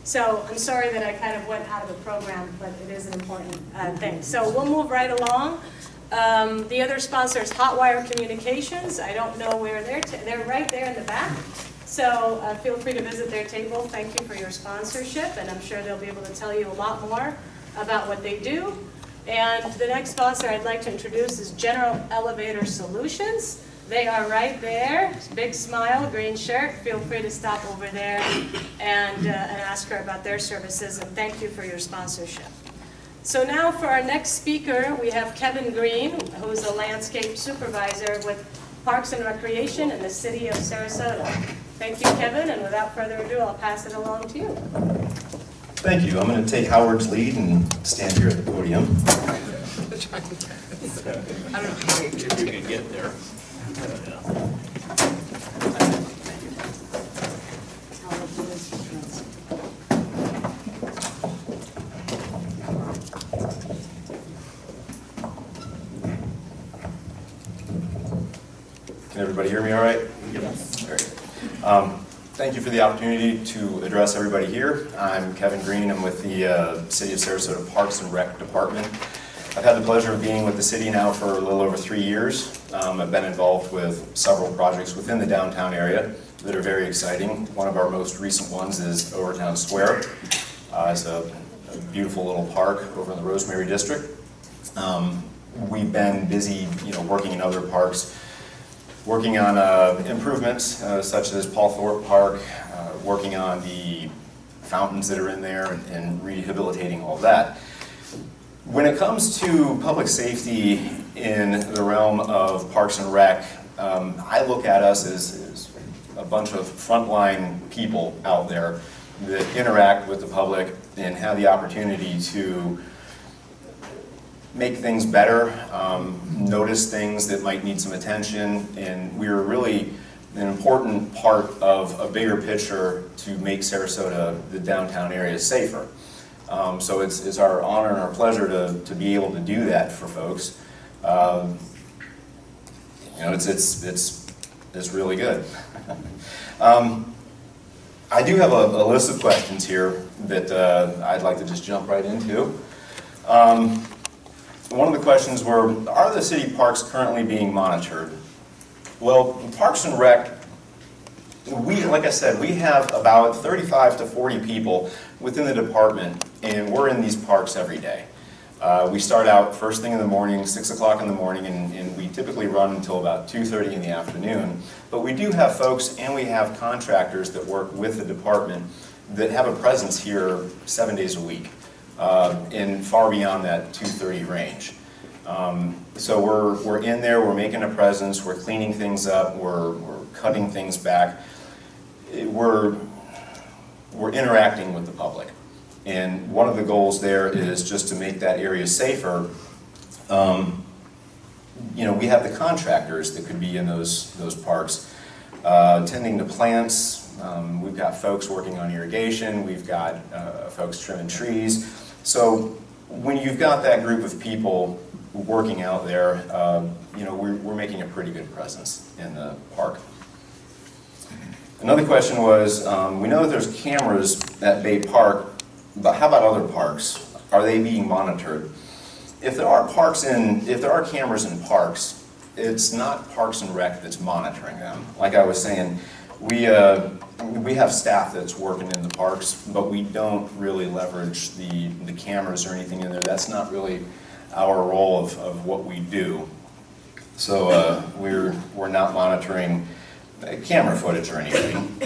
So I'm sorry that I kind of went out of the program, but it is an important thing. So we'll move right along. The other sponsor is Hotwire Communications. I don't know where they're right there in the back. So feel free to visit their table. Thank you for your sponsorship, and I'm sure they'll be able to tell you a lot more about what they do. And the next sponsor I'd like to introduce is General Elevator Solutions. They are right there. Big smile, green shirt. Feel free to stop over there and ask her about their services, and thank you for your sponsorship. So now for our next speaker, we have Kevin Green, who's a landscape supervisor with Parks and Recreation in the city of Sarasota. Thank you, Kevin, and without further ado, I'll pass it along to you. Thank you. I'm going to take Howard's lead and stand here at the podium. I don't know if you can get there. Can everybody hear me all right? Yes. Very good. Thank you for the opportunity to address everybody here. I'm Kevin Green. I'm with the City of Sarasota Parks and Rec Department. I've had the pleasure of being with the city now for a little over 3 years. I've been involved with several projects within the downtown area that are very exciting. One of our most recent ones is Overtown Square. It's a beautiful little park over in the Rosemary District. We've been busy, working in other parks, working on improvements such as Paul Thorpe Park, working on the fountains that are in there and rehabilitating all that. When it comes to public safety in the realm of Parks and Rec, I look at us as a bunch of frontline people out there that interact with the public and have the opportunity to make things better, notice things that might need some attention, and we're really an important part of a bigger picture to make Sarasota, the downtown area, safer. So it's our honor and our pleasure to be able to do that for folks. It's really good. I do have a list of questions here that I'd like to just jump right into. One of the questions were, are the city parks currently being monitored? Well, Parks and Rec, like I said, we have about 35 to 40 people within the department, and we're in these parks every day. We start out first thing in the morning, 6 o'clock in the morning, and we typically run until about 2:30 in the afternoon. But we do have folks and we have contractors that work with the department that have a presence here 7 days a week. And far beyond that 2:30 range. So we're in there, we're making a presence, we're cleaning things up, we're cutting things back. We're interacting with the public. And one of the goals there is just to make that area safer. We have the contractors that could be in those parks, tending to plants. We've got folks working on irrigation, we've got folks trimming trees. So when you've got that group of people working out there, we're making a pretty good presence in the park. Another question was, we know that there's cameras at Bay Park, but how about other parks? Are they being monitored? If there are cameras in parks, it's not Parks and Rec that's monitoring them. Like I was saying, we have staff that's working in the parks, but we don't really leverage the cameras or anything in there. That's not really our role of what we do. So we're not monitoring camera footage or anything.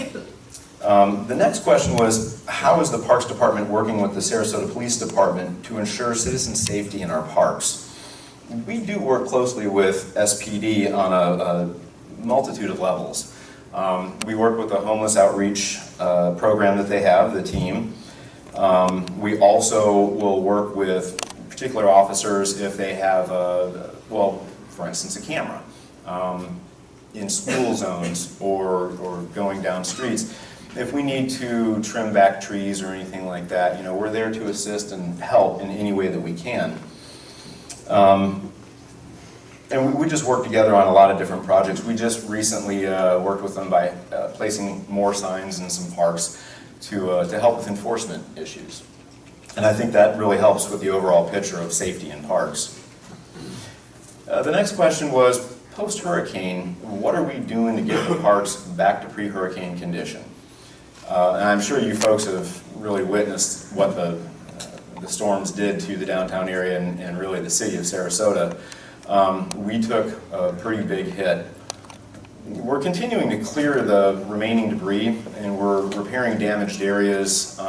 The next question was, how is the Parks Department working with the Sarasota Police Department to ensure citizen safety in our parks? We do work closely with SPD on a multitude of levels. We work with the homeless outreach program that they have, the team. We also will work with particular officers if they have, for instance, a camera in school zones or going down streets. If we need to trim back trees or anything like that, we're there to assist and help in any way that we can. And we just work together on a lot of different projects. We just recently worked with them by placing more signs in some parks to help with enforcement issues. And I think that really helps with the overall picture of safety in parks. The next question was, post-hurricane, what are we doing to get the parks back to pre-hurricane condition? And I'm sure you folks have really witnessed what the storms did to the downtown area and really the city of Sarasota. We took a pretty big hit. We're continuing to clear the remaining debris, and we're repairing damaged areas.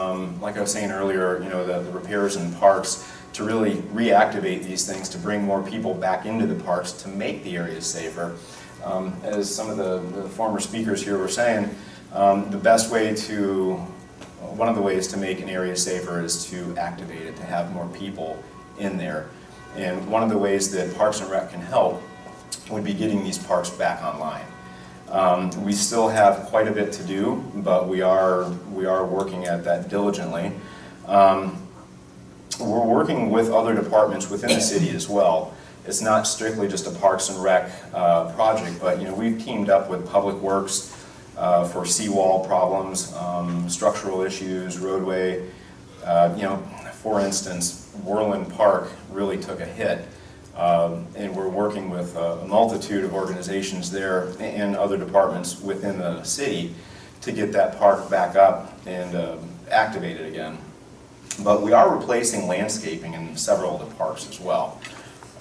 Like I was saying earlier, the repairs in parks to really reactivate these things, to bring more people back into the parks, to make the areas safer. As some of the former speakers here were saying, The best way to, one of the ways to make an area safer is to activate it, to have more people in there. And one of the ways that Parks and Rec can help would be getting these parks back online. We still have quite a bit to do, but we are working at that diligently. We're working with other departments within the city as well. It's not strictly just a Parks and Rec project, but we've teamed up with Public Works for seawall problems, structural issues, roadway. For instance, Worland Park really took a hit, and we're working with a multitude of organizations there and other departments within the city to get that park back up and activated again. But we are replacing landscaping in several of the parks as well.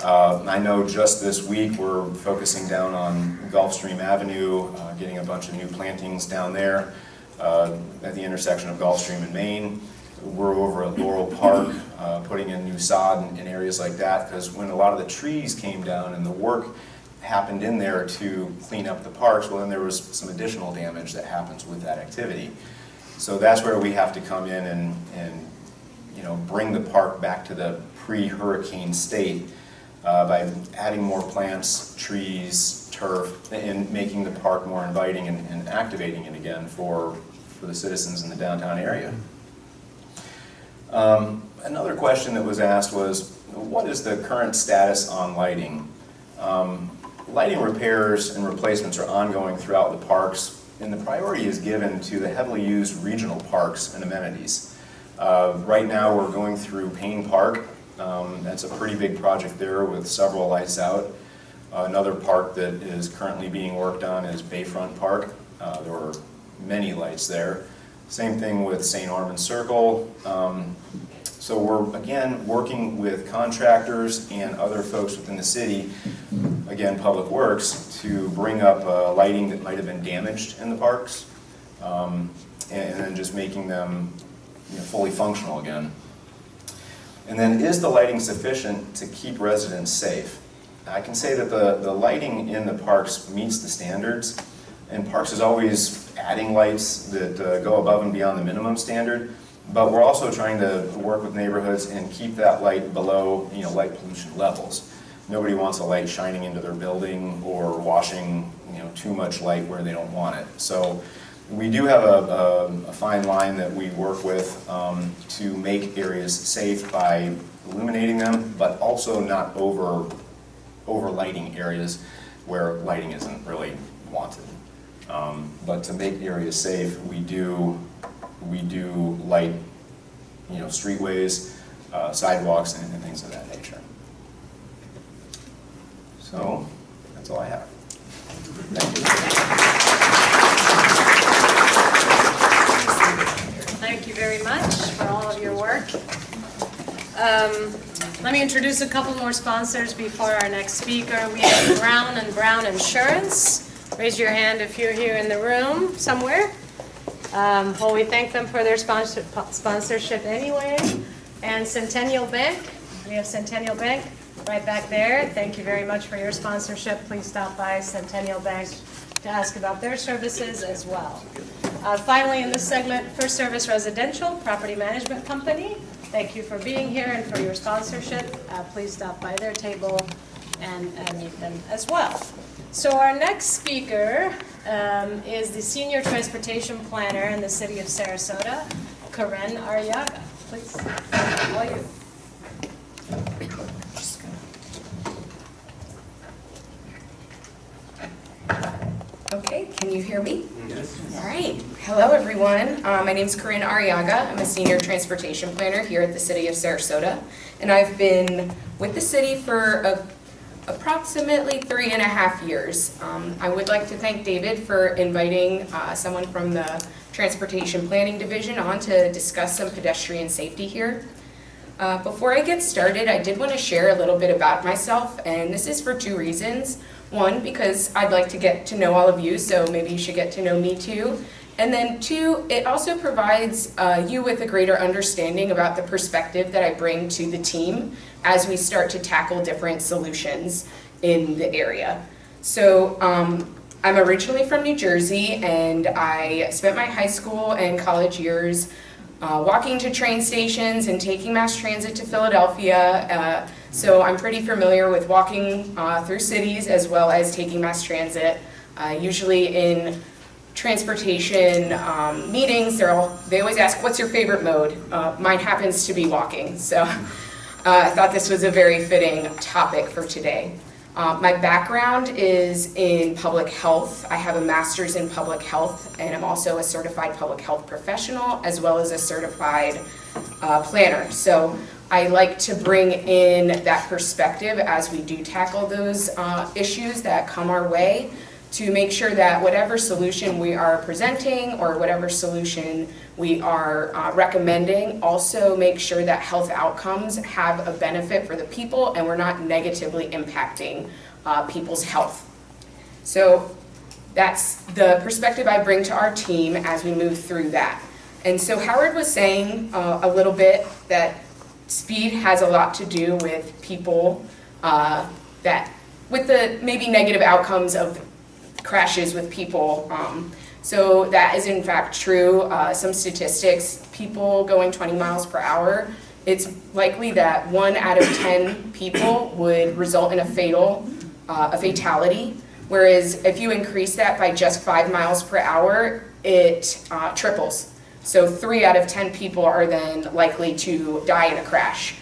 I know just this week we're focusing down on Gulfstream Avenue, getting a bunch of new plantings down there at the intersection of Gulfstream and Main. We're over at Laurel Park, putting in new sod in areas like that, because when a lot of the trees came down and the work happened in there to clean up the parks, well then there was some additional damage that happens with that activity. So that's where we have to come in and bring the park back to the pre-hurricane state by adding more plants, trees, turf, and making the park more inviting and activating it again for the citizens in the downtown area. Another question that was asked was, what is the current status on lighting? Lighting repairs and replacements are ongoing throughout the parks, and the priority is given to the heavily used regional parks and amenities. Right now we're going through Payne Park. That's a pretty big project there with several lights out. Another park that is currently being worked on is Bayfront Park. There were many lights there. Same thing with St. Armand Circle. So we're, again, working with contractors and other folks within the city, again, Public Works, to bring up lighting that might have been damaged in the parks, and then just making them fully functional again. And then, is the lighting sufficient to keep residents safe? I can say that the lighting in the parks meets the standards, and Parks is always adding lights that go above and beyond the minimum standard, but we're also trying to work with neighborhoods and keep that light below light pollution levels. Nobody wants a light shining into their building or washing too much light where they don't want it. So we do have a fine line that we work with to make areas safe by illuminating them, but also not over lighting areas where lighting isn't really wanted. But to make areas safe, we do light streetways, sidewalks, and things of that nature. So that's all I have. Thank you. Thank you very much for all of your work. Let me introduce a couple more sponsors before our next speaker. We have Brown & Brown Insurance. Raise your hand if you're here in the room somewhere. Well, we thank them for their sponsorship anyway. And Centennial Bank. We have Centennial Bank right back there. Thank you very much for your sponsorship. Please stop by Centennial Bank to ask about their services as well. Finally, in this segment, First Service Residential Property Management Company. Thank you for being here and for your sponsorship. Please stop by their table and meet them as well. So our next speaker is the Senior Transportation Planner in the City of Sarasota, Karen Arriaga. Please, all you. Okay, can you hear me? Yes. All right. Hello, everyone. My name is Corinne Arriaga. I'm a Senior Transportation Planner here at the City of Sarasota, and I've been with the city for approximately 3.5 years. I would like to thank David for inviting someone from the Transportation Planning Division on to discuss some pedestrian safety here. Before I get started, I did want to share a little bit about myself, and this is for 2 reasons. One, because I'd like to get to know all of you, so maybe you should get to know me too. And then 2, it also provides you with a greater understanding about the perspective that I bring to the team as we start to tackle different solutions in the area. So I'm originally from New Jersey, and I spent my high school and college years walking to train stations and taking mass transit to Philadelphia. So I'm pretty familiar with walking through cities as well as taking mass transit. Usually in transportation meetings, they always ask, what's your favorite mode? Mine happens to be walking, so I thought this was a very fitting topic for today. My background is in public health. I have a master's in public health, and I'm also a certified public health professional as well as a certified planner. So I like to bring in that perspective as we do tackle those issues that come our way, to make sure that whatever solution we are presenting or whatever solution we are recommending also make sure that health outcomes have a benefit for the people and we're not negatively impacting people's health. So that's the perspective I bring to our team as we move through that. And so Howard was saying a little bit that speed has a lot to do with people with the maybe negative outcomes of crashes with people. So that is in fact true. Some statistics, people going 20 miles per hour, it's likely that 1 out of 10 people would result in a fatality. Whereas if you increase that by just 5 miles per hour, it triples. So 3 out of 10 people are then likely to die in a crash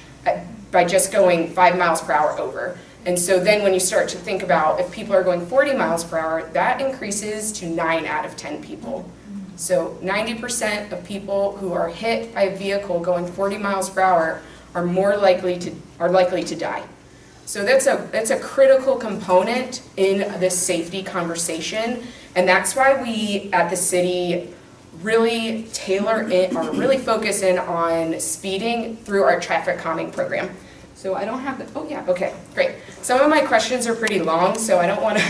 by just going 5 miles per hour over. And so then when you start to think about if people are going 40 miles per hour, that increases to 9 out of 10 people. So 90% of people who are hit by a vehicle going 40 miles per hour are likely to die. So that's a critical component in this safety conversation, and that's why we at the city really really focus in on speeding through our traffic calming program. So I don't have the, oh yeah, okay, great. Some of my questions are pretty long, so I don't want to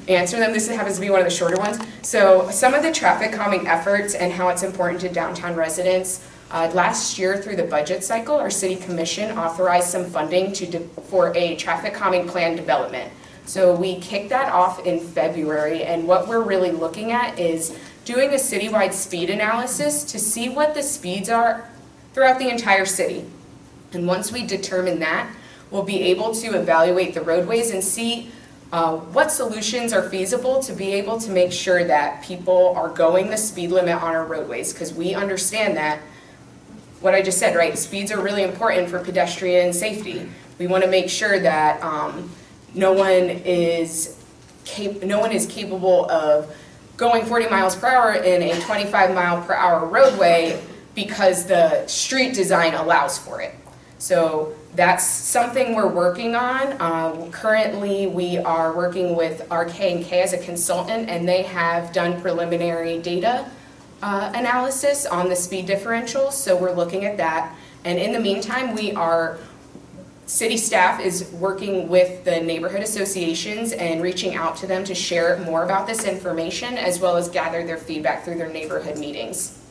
answer them. This happens to be one of the shorter ones. So some of the traffic calming efforts and how it's important to downtown residents. Last year through the budget cycle, our city commission authorized some funding for a traffic calming plan development. So we kicked that off in February, and what we're really looking at is doing a citywide speed analysis to see what the speeds are throughout the entire city. And once we determine that, we'll be able to evaluate the roadways and see what solutions are feasible to be able to make sure that people are going the speed limit on our roadways, because we understand that, what I just said, right, speeds are really important for pedestrian safety. We want to make sure that no one is capable of going 40 miles per hour in a 25 mile per hour roadway because the street design allows for it. So that's something we're working on. Currently, we are working with RK&K as a consultant, and they have done preliminary data analysis on the speed differentials, so we're looking at that. And in the meantime, city staff is working with the neighborhood associations and reaching out to them to share more about this information, as well as gather their feedback through their neighborhood meetings.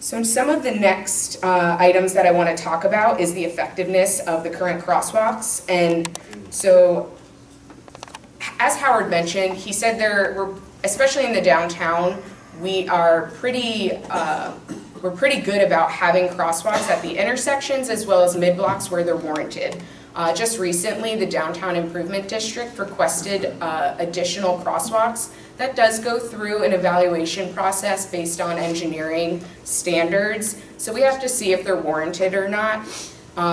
So some of the next items that I want to talk about is the effectiveness of the current crosswalks. And so, as Howard mentioned, he said especially in the downtown, we're pretty good about having crosswalks at the intersections as well as mid-blocks where they're warranted. Just recently, the Downtown Improvement District requested additional crosswalks. That does go through an evaluation process based on engineering standards, so we have to see if they're warranted or not.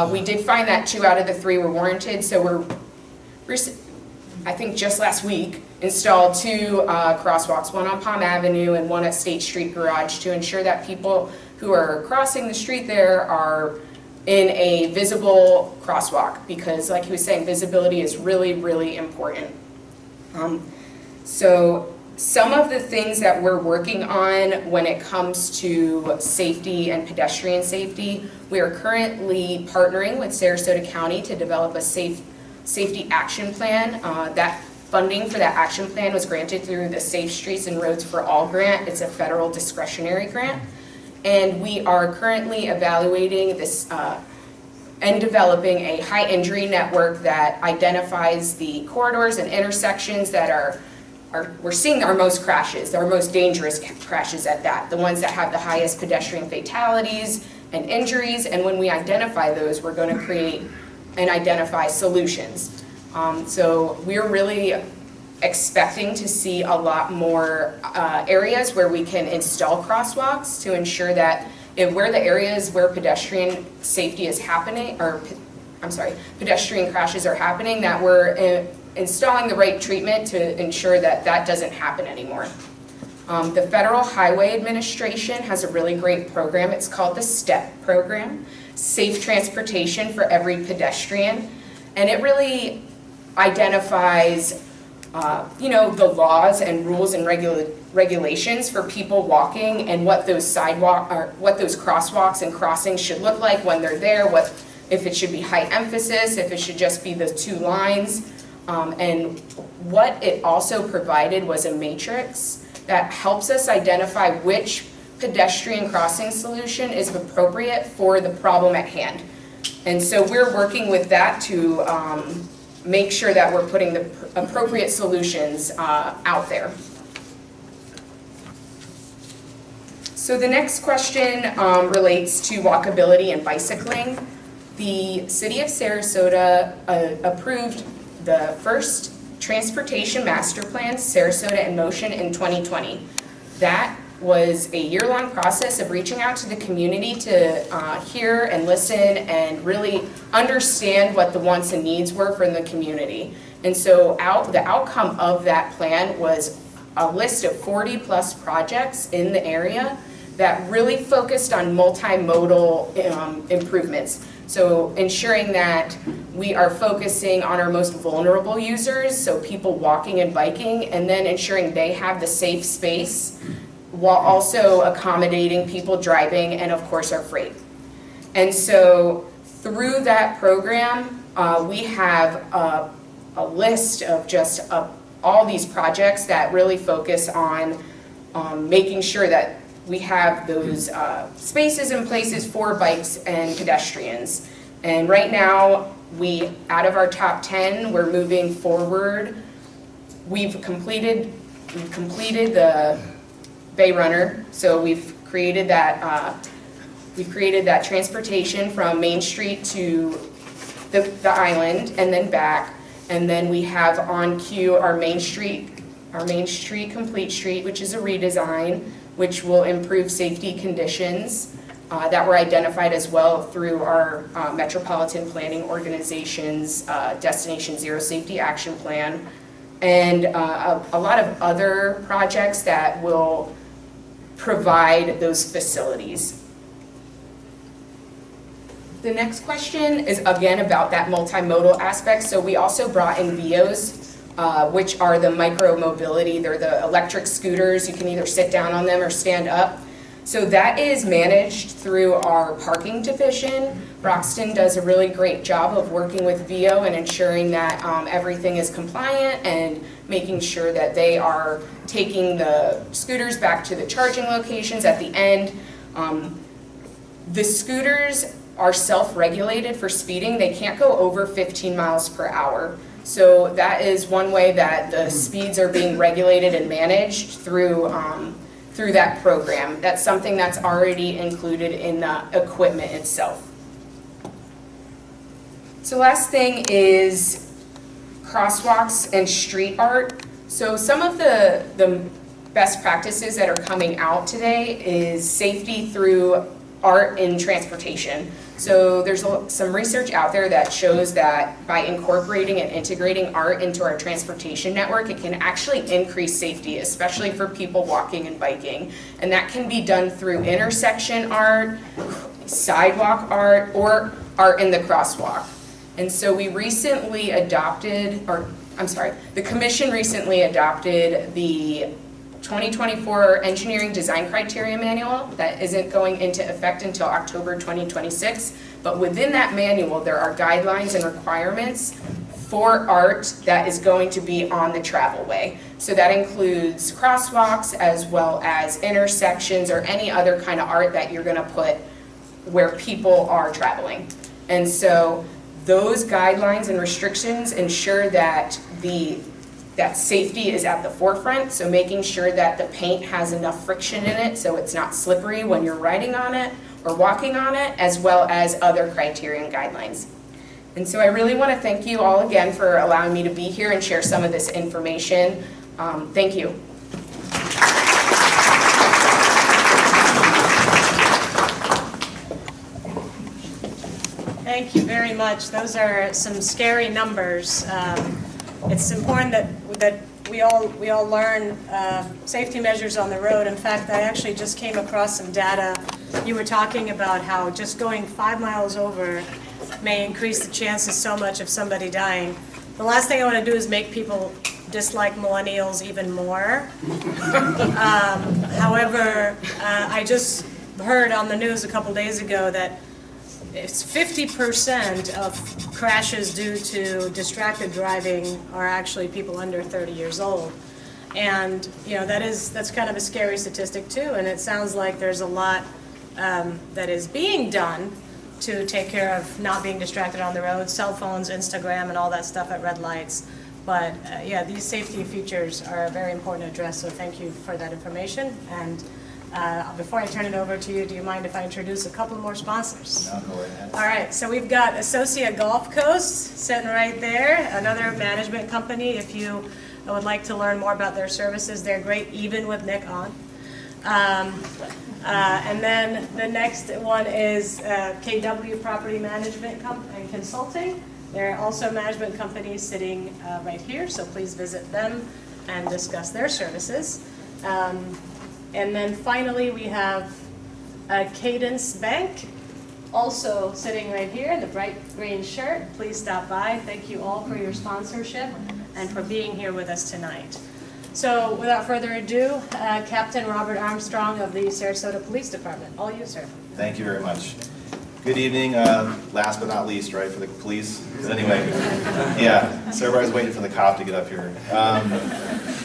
We did find that 2 out of the 3 were warranted, so I think just last week, installed 2 crosswalks, one on Palm Avenue and one at State Street Garage, to ensure that people who are crossing the street there are in a visible crosswalk, because like he was saying, visibility is really, really important. So some of the things that we're working on when it comes to safety and pedestrian safety, we are currently partnering with Sarasota County to develop a safety action plan. That funding for that action plan was granted through the Safe Streets and Roads for All grant. It's a federal discretionary grant. And we are currently evaluating this and developing a high injury network that identifies the corridors and intersections that we're seeing our most crashes, our most dangerous crashes at that, the ones that have the highest pedestrian fatalities and injuries, and when we identify those, we're going to create and identify solutions. So we're really expecting to see a lot more areas where we can install crosswalks to ensure that where the areas where pedestrian safety is happening, or pedestrian crashes are happening, that we're installing the right treatment to ensure that that doesn't happen anymore. The Federal Highway Administration has a really great program. It's called the STEP program, Safe Transportation for Every Pedestrian. And it really identifies the laws and rules and regulations for people walking and what those crosswalks and crossings should look like when they're there, if it should be high emphasis, if it should just be the two lines. And what it also provided was a matrix that helps us identify which pedestrian crossing solution is appropriate for the problem at hand. And so we're working with that to make sure that we're putting the appropriate solutions out there. So the next question relates to walkability and bicycling. The City of Sarasota approved the first Transportation Master Plan, Sarasota in Motion, in 2020. That was a year-long process of reaching out to the community to hear and listen and really understand what the wants and needs were from the community. And so the outcome of that plan was a list of 40+ projects in the area that really focused on multimodal improvements. So ensuring that we are focusing on our most vulnerable users, so people walking and biking, and then ensuring they have the safe space while also accommodating people driving and of course our freight. And so through that program, we have a list of just all these projects that really focus on making sure that we have those spaces and places for bikes and pedestrians. And right now, out of our top 10, we're moving forward. We've completed the Bay Runner, so we've created that transportation from Main Street to the island and then back. And then we have on queue our Main Street Complete Street, which is a redesign, which will improve safety conditions that were identified as well through our Metropolitan Planning Organization's Destination Zero Safety Action Plan, and a lot of other projects that will provide those facilities. The next question is again about that multimodal aspect. So we also brought in VIOs, which are the micro-mobility. They're the electric scooters. You can either sit down on them or stand up. So that is managed through our parking division. Broxton does a really great job of working with VIO and ensuring that everything is compliant and making sure that they are taking the scooters back to the charging locations at the end. The scooters are self-regulated for speeding. They can't go over 15 miles per hour. So that is one way that the speeds are being regulated and managed through that program. That's something that's already included in the equipment itself. So last thing is crosswalks and street art. So some of the best practices that are coming out today is safety through art in transportation. So there's some research out there that shows that by incorporating and integrating art into our transportation network, it can actually increase safety, especially for people walking and biking. And that can be done through intersection art, sidewalk art, or art in the crosswalk. And so we recently adopted, the commission recently adopted the 2024 Engineering Design Criteria Manual that isn't going into effect until October 2026. But within that manual, there are guidelines and requirements for art that is going to be on the travelway. So that includes crosswalks as well as intersections or any other kind of art that you're going to put where people are traveling. And so those guidelines and restrictions ensure that that safety is at the forefront, so making sure that the paint has enough friction in it so it's not slippery when you're riding on it or walking on it, as well as other criteria and guidelines. And so I really want to thank you all again for allowing me to be here and share some of this information. Thank you. Thank you very much. Those are some scary numbers. It's important that we all learn safety measures on the road. In fact, I actually just came across some data. You were talking about how just going 5 miles over may increase the chances so much of somebody dying. The last thing I want to do is make people dislike millennials even more. However, I just heard on the news a couple days ago that it's 50% of crashes due to distracted driving are actually people under 30 years old. And that's kind of a scary statistic too, and it sounds like there's a lot that is being done to take care of not being distracted on the road, cell phones, Instagram, and all that stuff at red lights. But yeah, these safety features are very important to address, so thank you for that information. And before I turn it over to you, do you mind if I introduce a couple more sponsors? No, go right ahead. All right, so we've got Associate Gulf Coast sitting right there, another management company. If you would like to learn more about their services, they're great, even with Nick on. And then the next one is KW Property Management and Consulting. They're also a management company sitting right here, so please visit them and discuss their services. And then finally, we have Cadence Bank, also sitting right here in the bright green shirt. Please stop by. Thank you all for your sponsorship and for being here with us tonight. So without further ado, Captain Robert Armstrong of the Sarasota Police Department. All you, sir. Thank you very much. Good evening. Last but not least, right, for the police? But anyway, yeah, so everybody's waiting for the cop to get up here.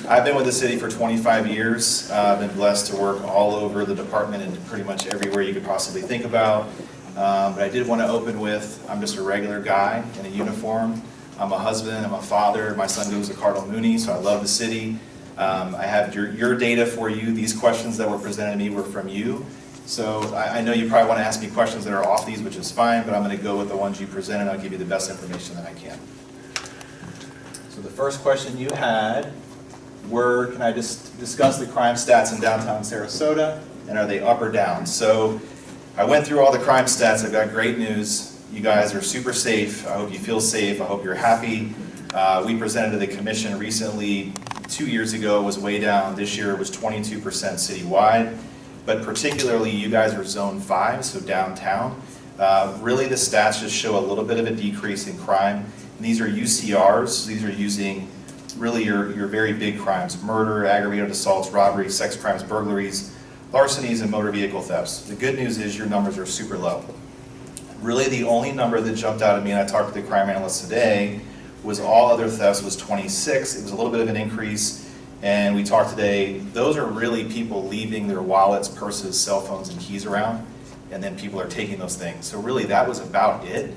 I've been with the city for 25 years. I've been blessed to work all over the department and pretty much everywhere you could possibly think about. But I did want to open with, I'm just a regular guy in a uniform. I'm a husband, I'm a father. My son goes to Cardinal Mooney, so I love the city. I have your data for you. These questions that were presented to me were from you. So I know you probably want to ask me questions that are off these, which is fine, but I'm going to go with the ones you presented. I'll give you the best information that I can. So the first question you had were, can I just discuss the crime stats in downtown Sarasota, and are they up or down? So I went through all the crime stats. I've got great news. You guys are super safe. I hope you feel safe. I hope you're happy. We presented to the commission recently. 2 years ago it was way down. This year it was 22% citywide. But particularly you guys are zone 5, so downtown. Really the stats just show a little bit of a decrease in crime. And these are UCRs. These are using really your very big crimes: murder, aggravated assaults, robberies, sex crimes, burglaries, larcenies, and motor vehicle thefts. The good news is your numbers are super low. Really the only number that jumped out at me, and I talked to the crime analyst today, was all other thefts was 26. It was a little bit of an increase. And we talked today, those are really people leaving their wallets, purses, cell phones, and keys around, and then people are taking those things. So really that was about it.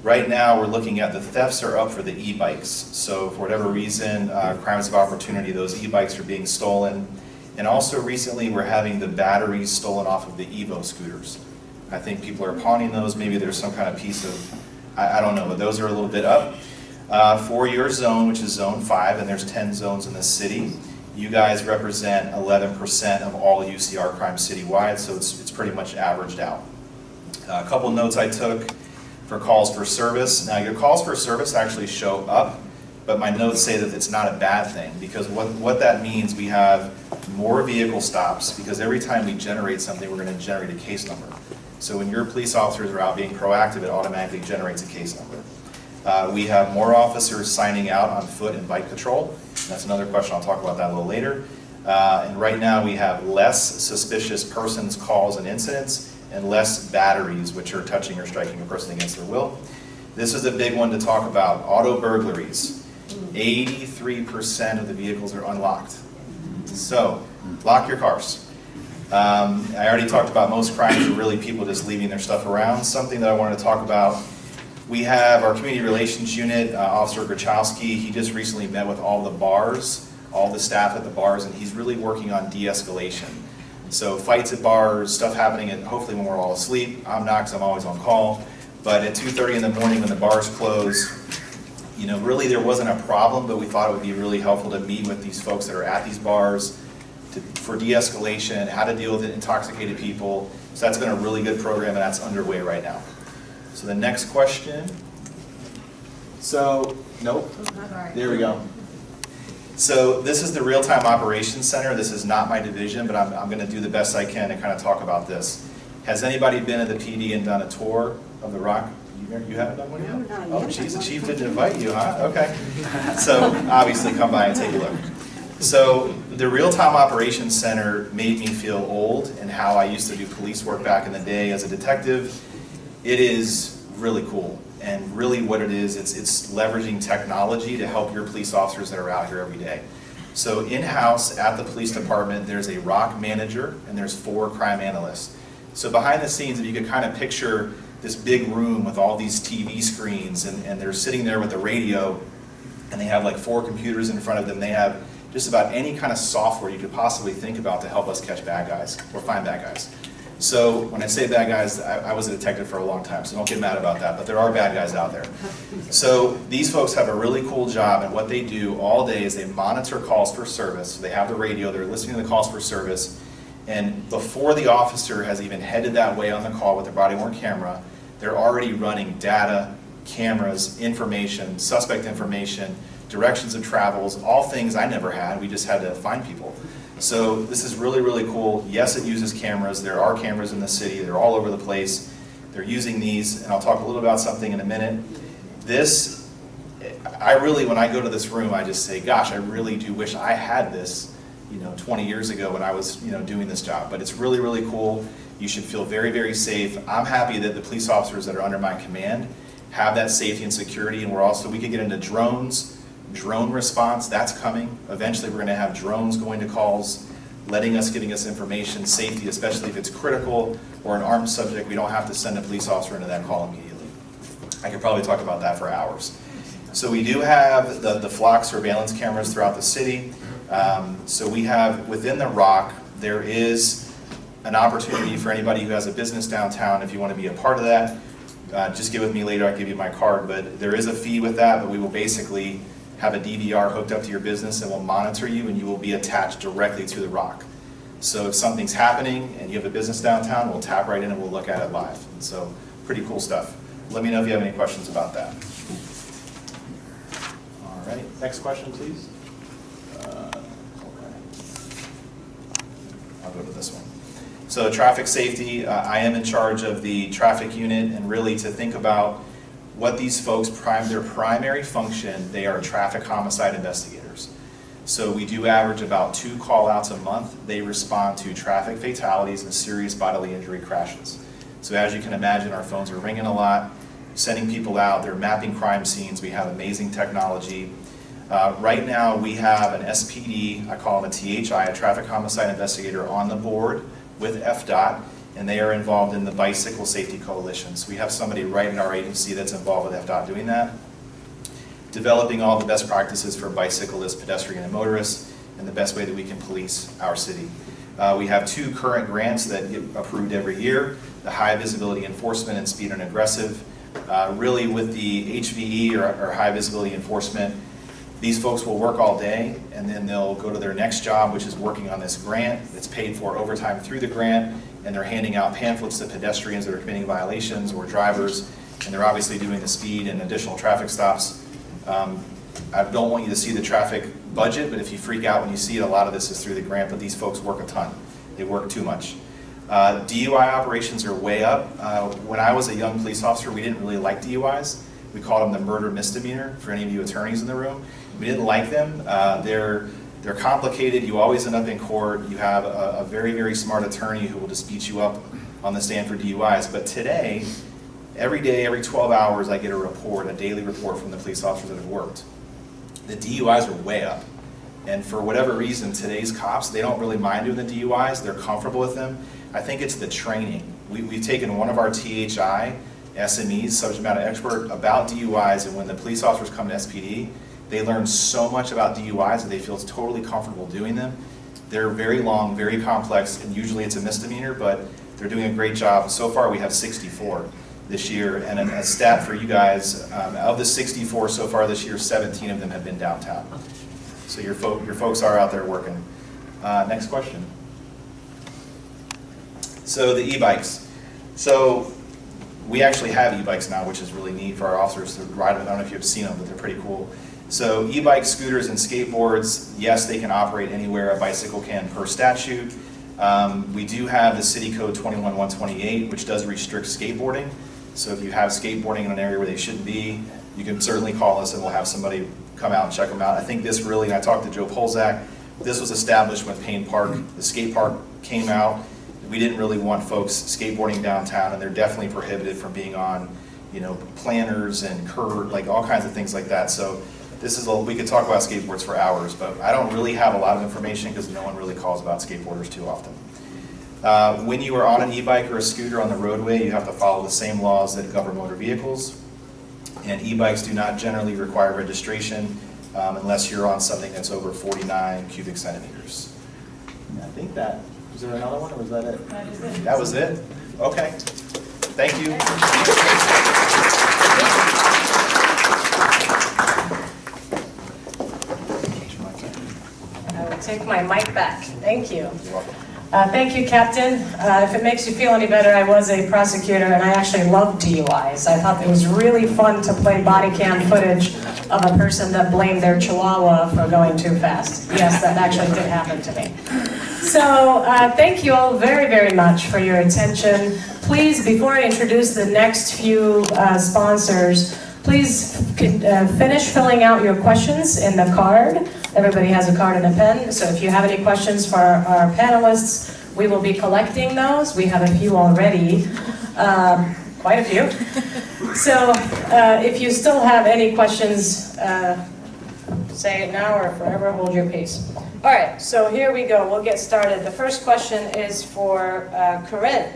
Right now we're looking at the thefts are up for the e-bikes. So for whatever reason, crimes of opportunity, those e-bikes are being stolen. And also recently we're having the batteries stolen off of the Evo scooters. I think people are pawning those. Maybe there's some kind of piece of, I don't know, but those are a little bit up. For your zone, which is zone 5, and there's 10 zones in the city, you guys represent 11% of all UCR crime citywide, so it's pretty much averaged out. A couple notes I took for calls for service. Now your calls for service actually show up, but my notes say that it's not a bad thing, because what that means, we have more vehicle stops, because every time we generate something, we're going to generate a case number. So when your police officers are out being proactive, it automatically generates a case number. We have more officers signing out on foot and bike patrol. That's another question. I'll talk about that a little later. And right now we have less suspicious persons calls and incidents, and less batteries, which are touching or striking a person against their will. This is a big one to talk about. Auto burglaries. 83% of the vehicles are unlocked. So lock your cars. I already talked about most crimes are really people just leaving their stuff around. Something that I wanted to talk about, we have our community relations unit, Officer Grachowski. He just recently met with all the bars, all the staff at the bars, and he's really working on de-escalation. So fights at bars, stuff happening, and hopefully when we're all asleep. I'm not, because I'm always on call. But at 2:30 in the morning when the bars close, you know, really there wasn't a problem, but we thought it would be really helpful to meet with these folks that are at these bars for de-escalation, how to deal with intoxicated people. So that's been a really good program, and that's underway right now. So the next question. So, nope, there we go. So this is the Real-Time Operations Center. This is not my division, but I'm going to do the best I can to kind of talk about this. Has anybody been at the PD and done a tour of the ROC? You haven't done one yet? Oh, geez, the chief didn't invite you, huh? Okay. So obviously come by and take a look. So the Real-Time Operations Center made me feel old and how I used to do police work back in the day as a detective. It is really cool. And really what it is, it's leveraging technology to help your police officers that are out here every day. So in-house at the police department, there's a ROC manager and there's 4 crime analysts. So behind the scenes, if you could kind of picture this big room with all these TV screens, and they're sitting there with a radio, and they have like 4 computers in front of them. They have just about any kind of software you could possibly think about to help us catch bad guys or find bad guys. So when I say bad guys, I was a detective for a long time, so don't get mad about that, but there are bad guys out there. So these folks have a really cool job, and what they do all day is they monitor calls for service. So they have the radio, they're listening to the calls for service, and before the officer has even headed that way on the call with their body-worn camera, they're already running data, cameras, information, suspect information, directions of travels, all things I never had. We just had to find people. So this is really, really cool. Yes, it uses cameras. There are cameras in the city. They're all over the place. They're using these, and I'll talk a little about something in a minute. This, I really, when I go to this room, I just say, gosh, I really do wish I had this, 20 years ago when I was, doing this job. But it's really, really cool. You should feel very, very safe. I'm happy that the police officers that are under my command have that safety and security, and we could get into drones. Drone response, that's coming. Eventually we're going to have drones going to calls, giving us information, safety, especially if it's critical or an armed subject. We don't have to send a police officer into that call immediately. I could probably talk about that for hours. So we do have the flock surveillance cameras throughout the city. So we have, within the ROC, there is an opportunity for anybody who has a business downtown, if you want to be a part of that, just get with me later, I'll give you my card, but there is a fee with that, but we will basically have a DVR hooked up to your business and will monitor you, and you will be attached directly to the ROC. So if something's happening and you have a business downtown, we'll tap right in and we'll look at it live. And so pretty cool stuff. Let me know if you have any questions about that. All right, next question, please. I'll go to this one. So traffic safety, I am in charge of the traffic unit, and really to think about what these folks, their primary function, they are traffic homicide investigators. So we do average about 2 call-outs a month. They respond to traffic fatalities and serious bodily injury crashes. So as you can imagine, our phones are ringing a lot, sending people out, they're mapping crime scenes. We have amazing technology. Right now we have an SPD, I call them a THI, a traffic homicide investigator on the board with FDOT, and they are involved in the Bicycle Safety Coalition. So we have somebody right in our agency that's involved with FDOT doing that, developing all the best practices for bicyclists, pedestrian, and motorists, and the best way that we can police our city. We have 2 current grants that get approved every year, the High Visibility Enforcement and Speed and Aggressive. Really with the HVE or High Visibility Enforcement, these folks will work all day, and then they'll go to their next job, which is working on this grant. It's paid for overtime through the grant, and they're handing out pamphlets to pedestrians that are committing violations or drivers, and they're obviously doing the speed and additional traffic stops. I don't want you to see the traffic budget, but if you freak out when you see it, a lot of this is through the grant, but these folks work a ton. They work too much. DUI operations are way up. When I was a young police officer, we didn't really like DUIs. We called them the murder misdemeanor, for any of you attorneys in the room. We didn't like them. They're complicated. You always end up in court. You have a very, very smart attorney who will just beat you up on the stand for DUIs. But today, every day, every 12 hours, I get a daily report from the police officers that have worked. The DUIs are way up. And for whatever reason, today's cops, they don't really mind doing the DUIs. They're comfortable with them. I think it's the training. We've taken one of our THI SMEs, subject matter expert, about DUIs, and when the police officers come to SPD, they learn so much about DUIs that they feel totally comfortable doing them. They're very long, very complex, and usually it's a misdemeanor, but they're doing a great job. So far, we have 64 this year, and a stat for you guys, of the 64 so far this year, 17 of them have been downtown. So your folks are out there working. Next question. So the e-bikes. So we actually have e-bikes now, which is really neat for our officers to ride them. I don't know if you've seen them, but they're pretty cool. So e-bikes, scooters, and skateboards, yes, they can operate anywhere a bicycle can per statute. We do have the City Code 21128, which does restrict skateboarding. So if you have skateboarding in an area where they shouldn't be, you can certainly call us and we'll have somebody come out and check them out. I think this really, and I talked to Joe Polzak, this was established when Payne Park, the skate park, came out. We didn't really want folks skateboarding downtown, and they're definitely prohibited from being on, planters and curb, like all kinds of things like that. So this is we could talk about skateboards for hours, but I don't really have a lot of information because no one really calls about skateboarders too often. When you are on an e-bike or a scooter on the roadway, you have to follow the same laws that govern motor vehicles. And e-bikes do not generally require registration unless you're on something that's over 49 cubic centimeters. I think that, was there another one or was that it? That is it. That was it? Okay. Thank you. I will take my mic back. Thank you. You're welcome. Thank you, Captain. If it makes you feel any better, I was a prosecutor and I actually loved DUIs. I thought it was really fun to play body cam footage of a person that blamed their chihuahua for going too fast. Yes, that actually did happen to me. So thank you all very, very much for your attention. Please, before I introduce the next few sponsors, please finish filling out your questions in the card. Everybody has a card and a pen, so if you have any questions for our panelists, we will be collecting those. We have a few already, quite a few. So if you still have any questions, say it now or forever hold your peace. All right, so here we go. We'll get started. The first question is for Corinne.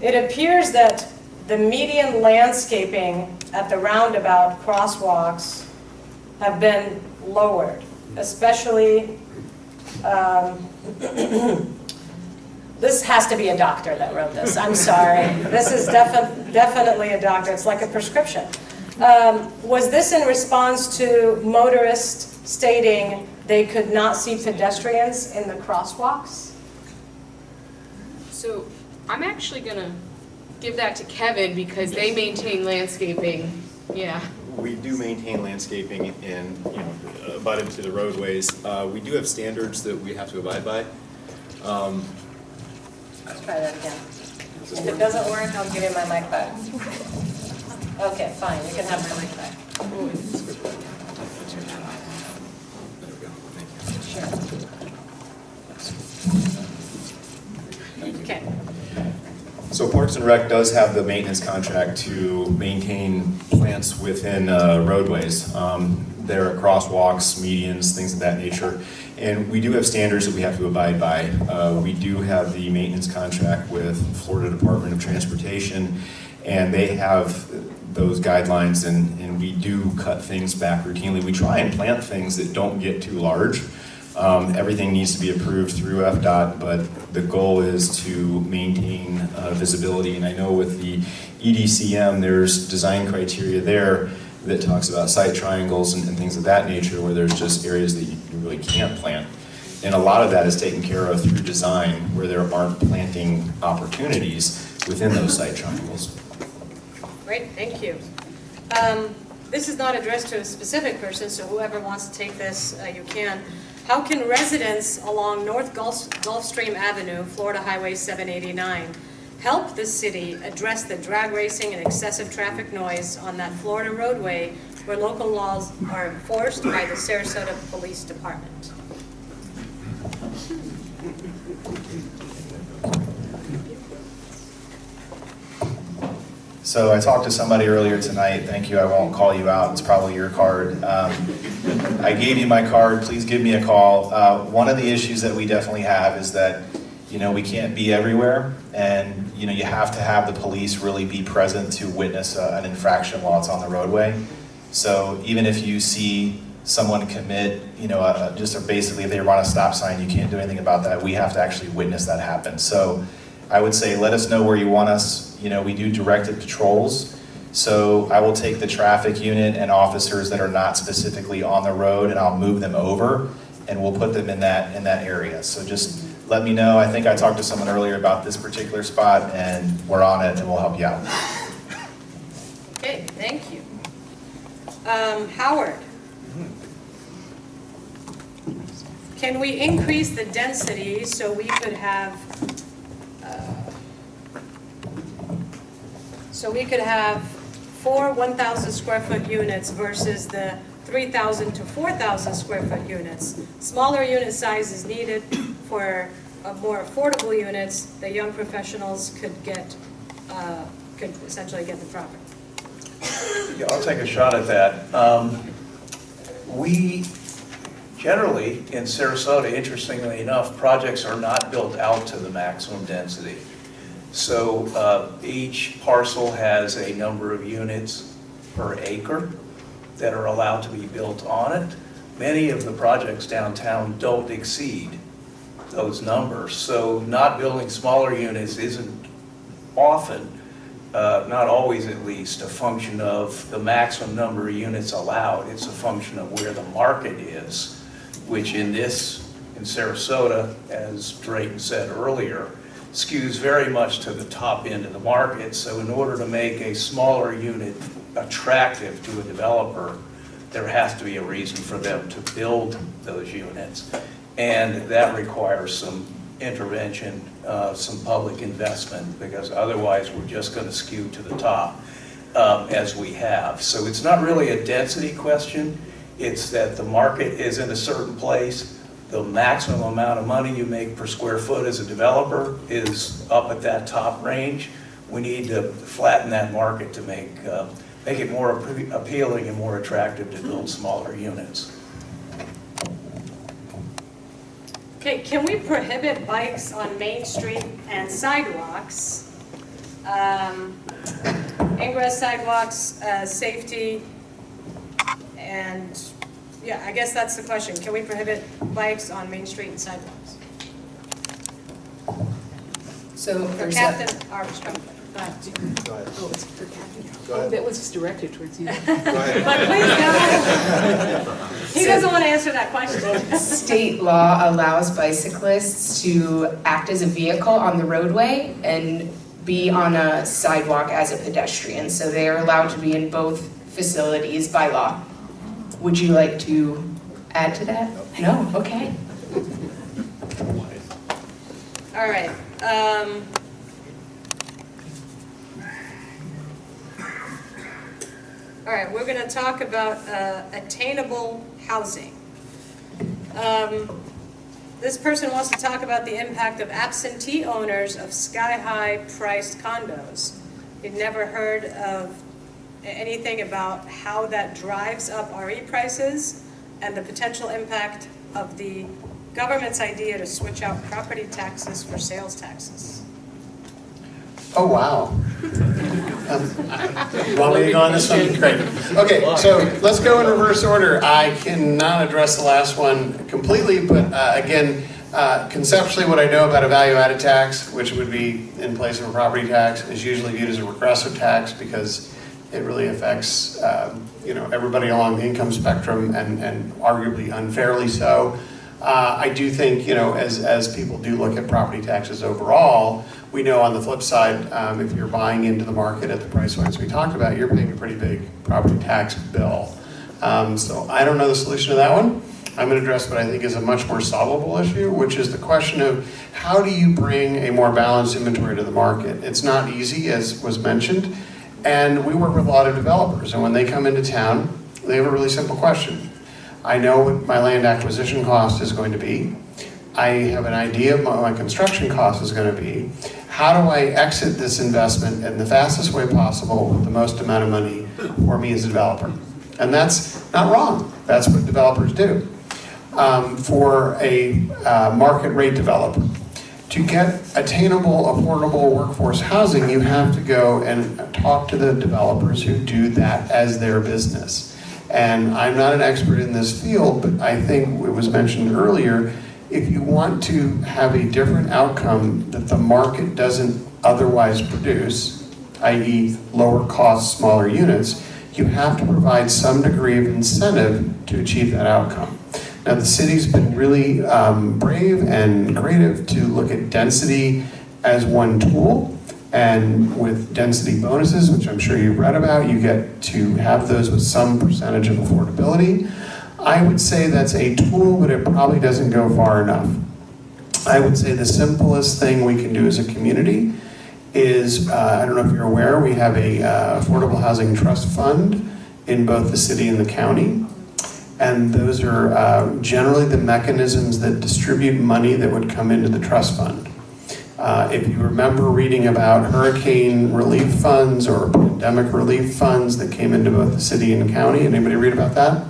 It appears that the median landscaping at the roundabout crosswalks have been lowered, especially, this has to be a doctor that wrote this, I'm sorry. This is definitely a doctor, it's like a prescription. Was this in response to motorists stating they could not see pedestrians in the crosswalks? So I'm actually gonna give that to Kevin because they maintain landscaping, yeah. We do maintain landscaping and, abutted to the roadways. We do have standards that we have to abide by. Let's try that again. If it doesn't work, I'll give you my mic back. Okay, fine, you can have my mic back. Sure. Okay. So Parks and Rec does have the maintenance contract to maintain plants within roadways. There are crosswalks, medians, things of that nature. And we do have standards that we have to abide by. We do have the maintenance contract with Florida Department of Transportation, and they have those guidelines, and we do cut things back routinely. We try and plant things that don't get too large. Everything needs to be approved through FDOT, but the goal is to maintain visibility. And I know with the EDCM, there's design criteria there that talks about site triangles and things of that nature, where there's just areas that you really can't plant. And a lot of that is taken care of through design, where there aren't planting opportunities within those site triangles. Great, thank you. This is not addressed to a specific person, so whoever wants to take this, you can. How can residents along North Gulfstream Avenue, Florida Highway 789, help the city address the drag racing and excessive traffic noise on that Florida roadway where local laws are enforced by the Sarasota Police Department? So I talked to somebody earlier tonight, thank you, I won't call you out, it's probably your card. I gave you my card, please give me a call. One of the issues that we definitely have is that, you know, we can't be everywhere, and you know, you have to have the police really be present to witness an infraction while it's on the roadway. So even if you see someone commit, you know, basically if they run a stop sign, you can't do anything about that. We have to actually witness that happen. So I would say let us know where you want us. You know, we do directed patrols. So I will take the traffic unit and officers that are not specifically on the road, and I'll move them over, and we'll put them in that area. So just let me know. I think I talked to someone earlier about this particular spot, and we're on it, and we'll help you out. Okay, thank you. Howard, can we increase the density so we could have 4 1,000 square foot units versus the 3,000 to 4,000 square foot units? Smaller unit size is needed for more affordable units. The young professionals could essentially get the property. Yeah, I'll take a shot at that. We generally, in Sarasota, interestingly enough, projects are not built out to the maximum density. So each parcel has a number of units per acre that are allowed to be built on it. Many of the projects downtown don't exceed those numbers. So not building smaller units isn't often, not always at least, a function of the maximum number of units allowed. It's a function of where the market is, which in Sarasota, as Drayton said earlier, skews very much to the top end of the market. So in order to make a smaller unit attractive to a developer, there has to be a reason for them to build those units. And that requires some intervention, some public investment, because otherwise we're just going to skew to the top as we have. So it's not really a density question. It's that the market is in a certain place. The maximum amount of money you make per square foot as a developer is up at that top range. We need to flatten that market to make it more appealing and more attractive to build smaller units. Okay, can we prohibit bikes on Main Street and sidewalks? Ingress sidewalks, safety, and yeah, I guess that's the question. Can we prohibit bikes on Main Street and sidewalks? So For there's Captain Armstrong. Go ahead. Oh, it's for Captain. Oh, that was just directed towards you. But please go. He doesn't want to answer that question. State law allows bicyclists to act as a vehicle on the roadway and be on a sidewalk as a pedestrian. So they are allowed to be in both facilities by law. Would you like to add to that? No? Okay. All right. All right, we're going to talk about attainable housing. This person wants to talk about the impact of absentee owners of sky-high priced condos. We've never heard of anything about how that drives up RE prices and the potential impact of the government's idea to switch out property taxes for sales taxes. Oh, wow. Want me to go on this one? Great. Okay, so let's go in reverse order. I cannot address the last one completely, but again, conceptually what I know about a value-added tax, which would be in place of a property tax, is usually viewed as a regressive tax because it really affects everybody along the income spectrum and arguably unfairly so. I do think, as people do look at property taxes overall, we know on the flip side, if you're buying into the market at the price points we talked about, you're paying a pretty big property tax bill. So I don't know the solution to that one. I'm going to address what I think is a much more solvable issue, which is the question of how do you bring a more balanced inventory to the market? It's not easy, as was mentioned, and we work with a lot of developers, and when they come into town, they have a really simple question. I know what my land acquisition cost is going to be. I have an idea of what my construction cost is going to be. how do I exit this investment in the fastest way possible with the most amount of money for me as a developer? And that's not wrong. That's what developers do. For a market rate developer, to get attainable, affordable workforce housing, you have to go and talk to the developers who do that as their business. And I'm not an expert in this field, but I think it was mentioned earlier, if you want to have a different outcome that the market doesn't otherwise produce, i.e. lower cost, smaller units, you have to provide some degree of incentive to achieve that outcome. Now, the city's been really brave and creative to look at density as one tool, and with density bonuses, which I'm sure you've read about, you get to have those with some percentage of affordability. I would say that's a tool, but it probably doesn't go far enough. I would say the simplest thing we can do as a community is, I don't know if you're aware, we have a affordable housing trust fund in both the city and the county. And those are generally the mechanisms that distribute money that would come into the trust fund. If you remember reading about hurricane relief funds or pandemic relief funds that came into both the city and county, anybody read about that?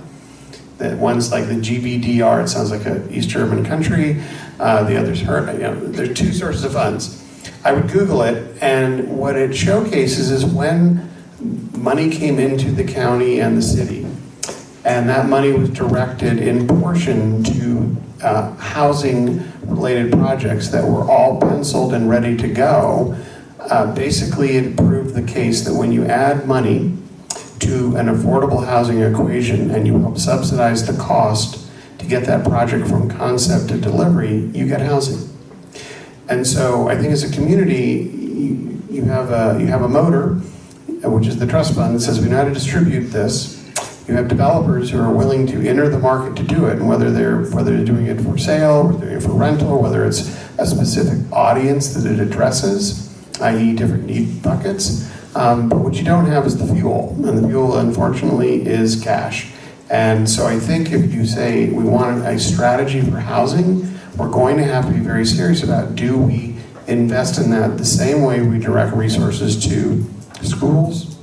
That one's like the GBDR, it sounds like an East German country. The other's there are two sources of funds. I would Google it, and what it showcases is when money came into the county and the city. And that money was directed in portion to housing-related projects that were all penciled and ready to go. Basically, it proved the case that when you add money to an affordable housing equation and you help subsidize the cost to get that project from concept to delivery, you get housing. And so I think as a community, you have a motor, which is the trust fund, that says we know how to distribute this. You have developers who are willing to enter the market to do it, and whether they're doing it for sale, whether they're doing it for rental, whether it's a specific audience that it addresses, i.e. different need buckets. But what you don't have is the fuel, and the fuel, unfortunately, is cash. And so I think if you say we want a strategy for housing, we're going to have to be very serious about, do we invest in that the same way we direct resources to schools,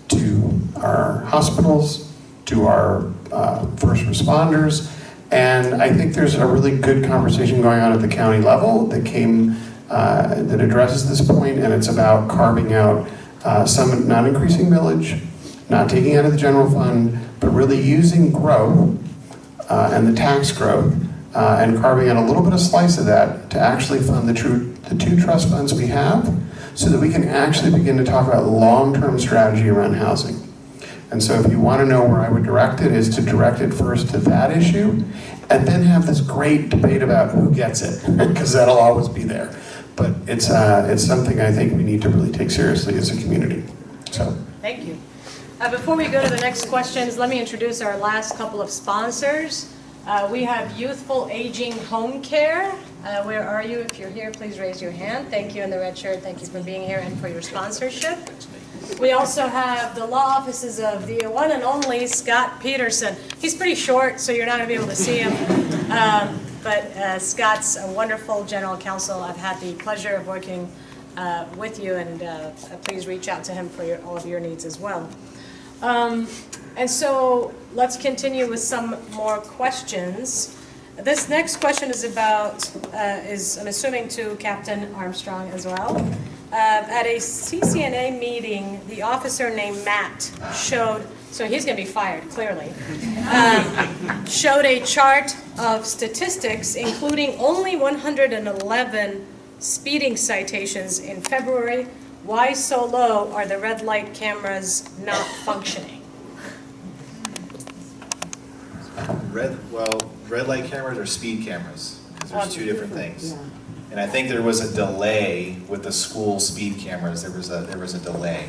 to our hospitals, to our first responders. And I think there's a really good conversation going on at the county level that that addresses this point, and it's about carving out some, not increasing millage, not taking out of the general fund, but really using growth and the tax growth and carving out a little bit of slice of that to actually fund the two trust funds we have, so that we can actually begin to talk about long-term strategy around housing. And so if you want to know where I would direct it, is to direct it first to that issue, and then have this great debate about who gets it, because that'll always be there. But it's something I think we need to really take seriously as a community. So. Thank you. Before we go to the next questions, let me introduce our last couple of sponsors. We have Youthful Aging Home Care. Where are you? If you're here, please raise your hand. Thank you in the red shirt. Thank you for being here and for your sponsorship. We also have the law offices of the one and only Scott Peterson. He's pretty short, so you're not going to be able to see him. But Scott's a wonderful general counsel. I've had the pleasure of working with you, and please reach out to him for all of your needs as well. And so let's continue with some more questions. This next question is about, I'm assuming to Captain Armstrong as well. At a CCNA meeting, the officer named Matt showed, so he's going to be fired, clearly, showed a chart of statistics, including only 111 speeding citations in February. Why so low are the red light cameras not functioning? Red light cameras are speed cameras, because there's two different things. And I think there was a delay with the school speed cameras. There was a delay.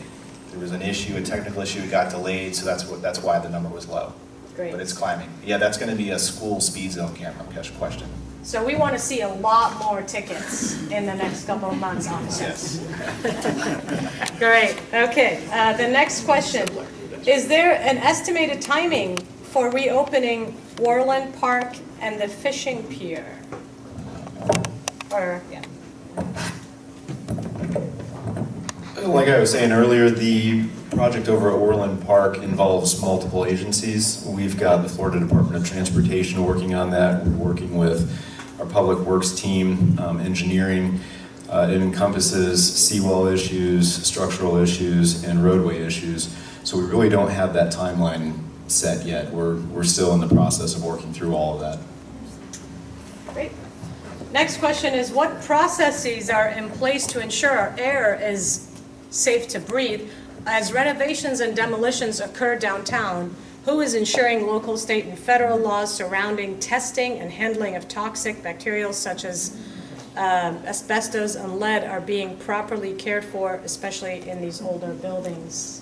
There was an issue, a technical issue. It got delayed, so that's why the number was low. Great. But it's climbing. Yeah, that's going to be a school speed zone camera question. So we want to see a lot more tickets in the next couple of months, officer. Yes. Great. Okay. The next question: is there an estimated timing for reopening Warland Park and the fishing pier? Or, yeah. Like I was saying earlier, the project over at Orland Park involves multiple agencies. We've got the Florida Department of Transportation working on that. We're working with our Public Works team, engineering. It encompasses seawall issues, structural issues, and roadway issues. So we really don't have that timeline set yet. We're still in the process of working through all of that. Great. Next question is, what processes are in place to ensure our air is safe to breathe? As renovations and demolitions occur downtown, who is ensuring local, state, and federal laws surrounding testing and handling of toxic bacterials such as asbestos and lead are being properly cared for, especially in these older buildings?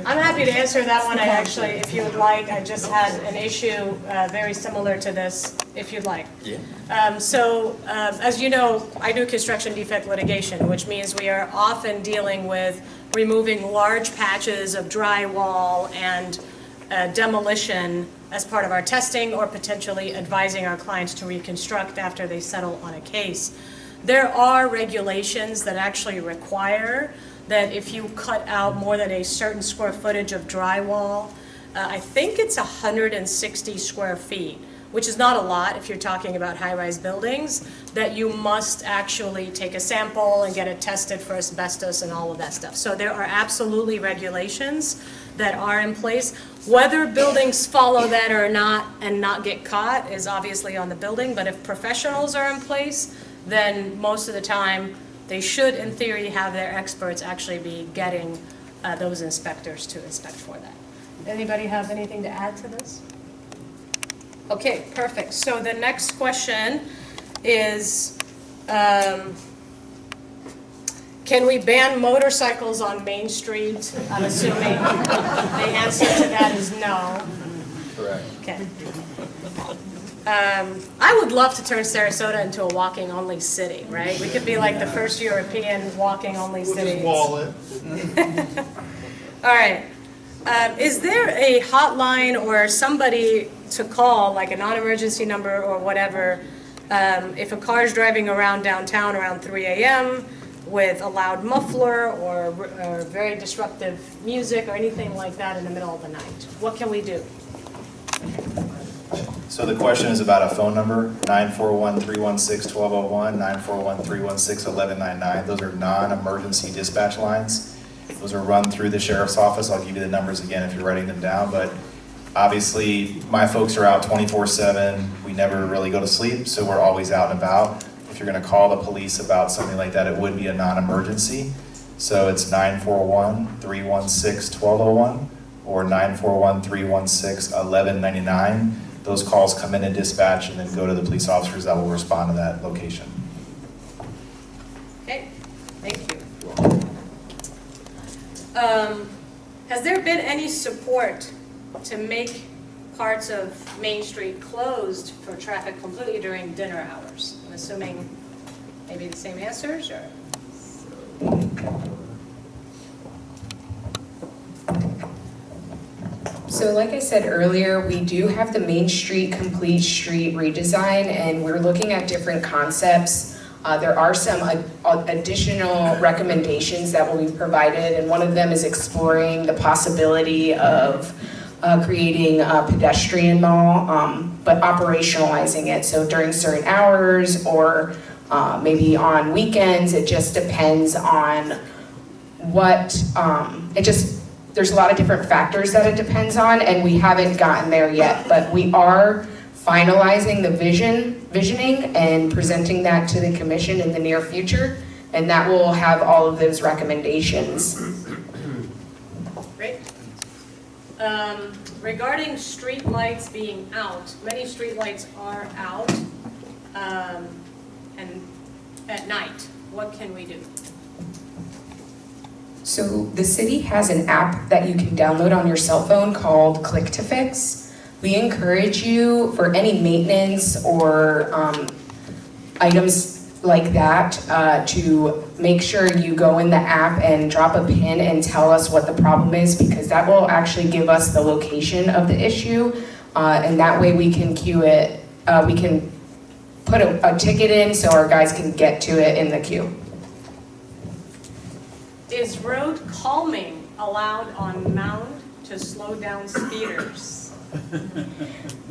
I'm happy to answer that one. I actually, if you would like, I just had an issue very similar to this, if you'd like. Yeah. As you know, I do construction defect litigation, which means we are often dealing with removing large patches of drywall and demolition as part of our testing, or potentially advising our clients to reconstruct after they settle on a case. There are regulations that actually require that if you cut out more than a certain square footage of drywall, I think it's 160 square feet, which is not a lot if you're talking about high-rise buildings, that you must actually take a sample and get it tested for asbestos and all of that stuff. So there are absolutely regulations that are in place. Whether buildings follow that or not and not get caught is obviously on the building, but if professionals are in place, then most of the time they should, in theory, have their experts actually be getting those inspectors to inspect for that. Anybody have anything to add to this? Okay, perfect. So the next question is, can we ban motorcycles on Main Street? I'm assuming the answer to that is no. Correct. Okay. I would love to turn Sarasota into a walking-only city, right? We could be like the first European walking-only city. We'll just wall it. All right. Is there a hotline or somebody to call, like a non-emergency number or whatever, if a car is driving around downtown around 3 a.m. with a loud muffler or very disruptive music or anything like that in the middle of the night? What can we do? So the question is about a phone number, 941-316-1201, 941-316-1199. Those are non-emergency dispatch lines. Those are run through the sheriff's office. I'll give you the numbers again if you're writing them down, but obviously my folks are out 24/7. We never really go to sleep, so we're always out and about. If you're gonna call the police about something like that, it would be a non-emergency. So it's 941-316-1201 or 941-316-1199. Those calls come in and dispatch and then go to the police officers that will respond to that location. Okay, thank you. Has there been any support to make parts of Main Street closed for traffic completely during dinner hours? I'm assuming maybe the same answers, or? So like I said earlier, we do have the Main Street Complete Street redesign, and we're looking at different concepts. There are some additional recommendations that will be provided, and one of them is exploring the possibility of creating a pedestrian mall, but operationalizing it. So during certain hours or maybe on weekends, it just depends on what, there's a lot of different factors that it depends on, and we haven't gotten there yet, but we are finalizing the visioning and presenting that to the commission in the near future, and that will have all of those recommendations. Great. Regarding street lights being out, many street lights are out and at night. What can we do? So the city has an app that you can download on your cell phone called Click to Fix. We encourage you for any maintenance or items like that to make sure you go in the app and drop a pin and tell us what the problem is, because that will actually give us the location of the issue, and that way we can queue it, we can put a ticket in so our guys can get to it in the queue. Is road calming allowed on Mound to slow down speeders?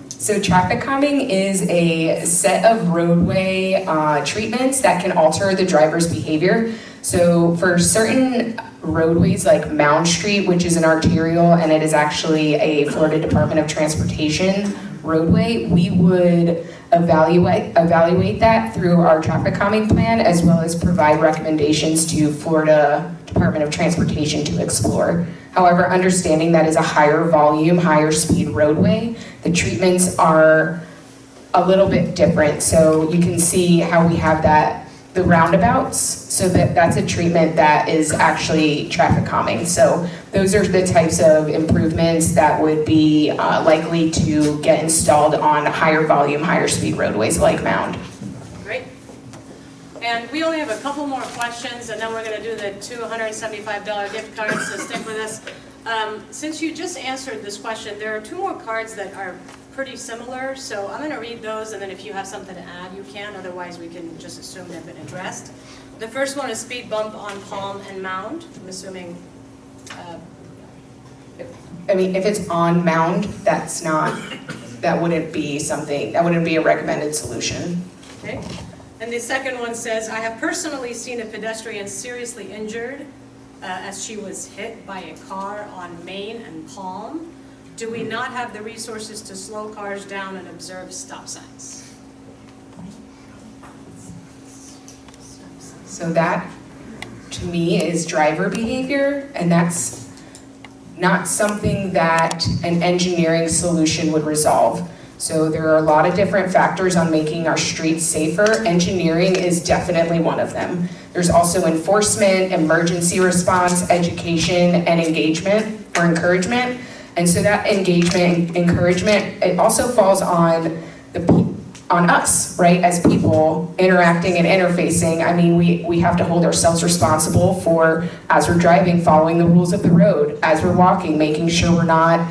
So traffic calming is a set of roadway treatments that can alter the driver's behavior. So for certain roadways like Mound Street, which is an arterial and it is actually a Florida Department of Transportation roadway, we would evaluate that through our traffic calming plan, as well as provide recommendations to Florida Department of Transportation to explore. However, understanding that is a higher volume, higher speed roadway, the treatments are a little bit different. So you can see how we have that, the roundabouts, so that's a treatment that is actually traffic calming. So those are the types of improvements that would be likely to get installed on higher volume, higher speed roadways like Mound. Great. And we only have a couple more questions, and then we're going to do the $275 gift cards, so stick with us. Since you just answered this question, there are two more cards that are pretty similar, so I'm going to read those, and then if you have something to add, you can. Otherwise, we can just assume they've been addressed. The first one is speed bump on Palm and Mound. I'm assuming... I mean, if it's on Mound, that's not, that wouldn't be something, that wouldn't be a recommended solution. Okay. And the second one says, I have personally seen a pedestrian seriously injured as she was hit by a car on Main and Palm. Do we not have the resources to slow cars down and observe stop signs? So that, to me, is driver behavior, and that's not something that an engineering solution would resolve. So there are a lot of different factors on making our streets safer. Engineering is definitely one of them. There's also enforcement, emergency response, education, and engagement or encouragement. And so that engagement, encouragement, it also falls on us, right, as people interacting and interfacing. I mean, we have to hold ourselves responsible for, as we're driving, following the rules of the road, as we're walking, making sure we're not,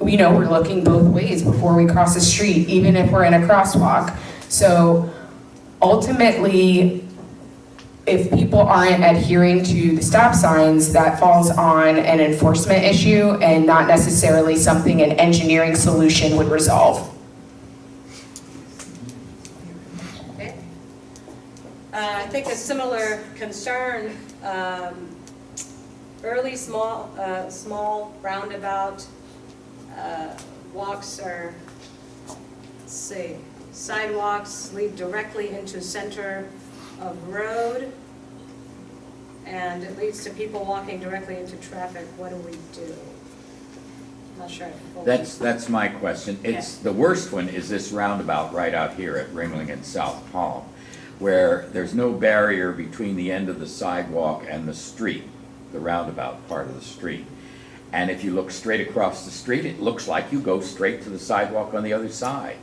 you know, we're looking both ways before we cross the street, even if we're in a crosswalk. So ultimately, if people aren't adhering to the stop signs, that falls on an enforcement issue and not necessarily something an engineering solution would resolve. Okay. I think a similar concern, early small roundabout walks are, let's see, sidewalks lead directly into center of road, and it leads to people walking directly into traffic. What do we do? I'm not sure. That's my question. It's the worst one is this roundabout right out here at Ringling and South Palm, where there's no barrier between the end of the sidewalk and the street, the roundabout part of the street. And if you look straight across the street, it looks like you go straight to the sidewalk on the other side.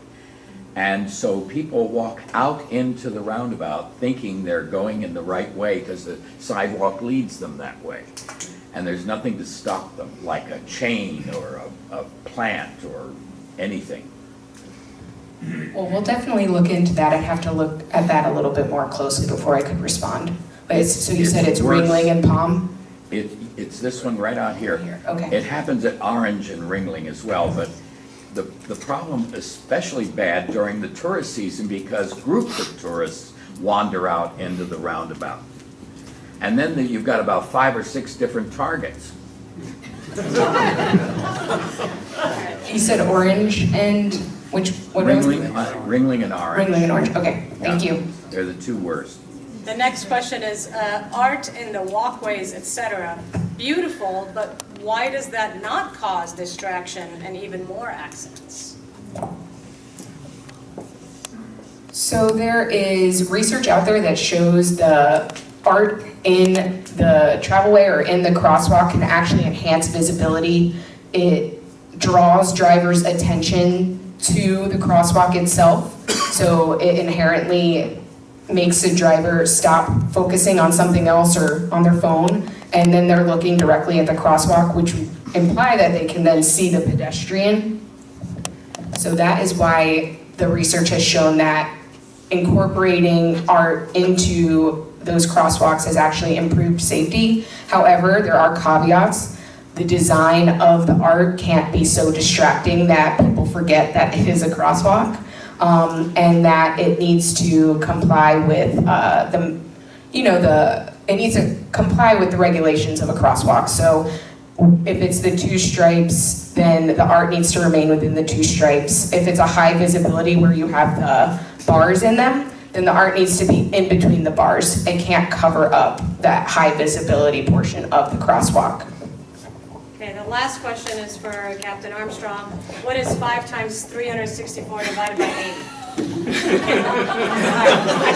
And so people walk out into the roundabout thinking they're going in the right way because the sidewalk leads them that way. And there's nothing to stop them, like a chain or a plant or anything. Well, we'll definitely look into that. I'd have to look at that a little bit more closely before I could respond. But so you said it's Ringling and Palm? It's this one right out here. Okay. It happens at Orange and Ringling as well, but the problem is especially bad during the tourist season because groups of tourists wander out into the roundabout. And then you've got about 5 or 6 different targets. You said Orange and what Ringling, Ringling and Orange. Ringling and Orange, okay, thank you. They're the two worst. The next question is art in the walkways, etc. Beautiful, but why does that not cause distraction and even more accidents? So there is research out there that shows the art in the travelway or in the crosswalk can actually enhance visibility. It draws drivers' attention to the crosswalk itself, so it inherently makes the driver stop focusing on something else or on their phone, and then they're looking directly at the crosswalk, which would imply that they can then see the pedestrian. So that is why the research has shown that incorporating art into those crosswalks has actually improved safety. However, there are caveats. The design of the art can't be so distracting that people forget that it is a crosswalk, and that it needs to comply with it needs to comply with the regulations of a crosswalk. So if it's the two stripes, then the art needs to remain within the two stripes. If it's a high visibility where you have the bars in them, then the art needs to be in between the bars. It can't cover up that high visibility portion of the crosswalk. Okay, the last question is for Captain Armstrong. What is 5 times 364 divided by 8? I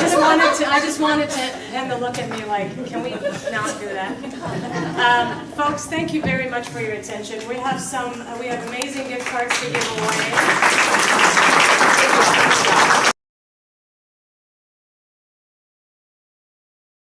just wanted him to look at me like, can we not do that? Folks, thank you very much for your attention. We have amazing gift cards to give away.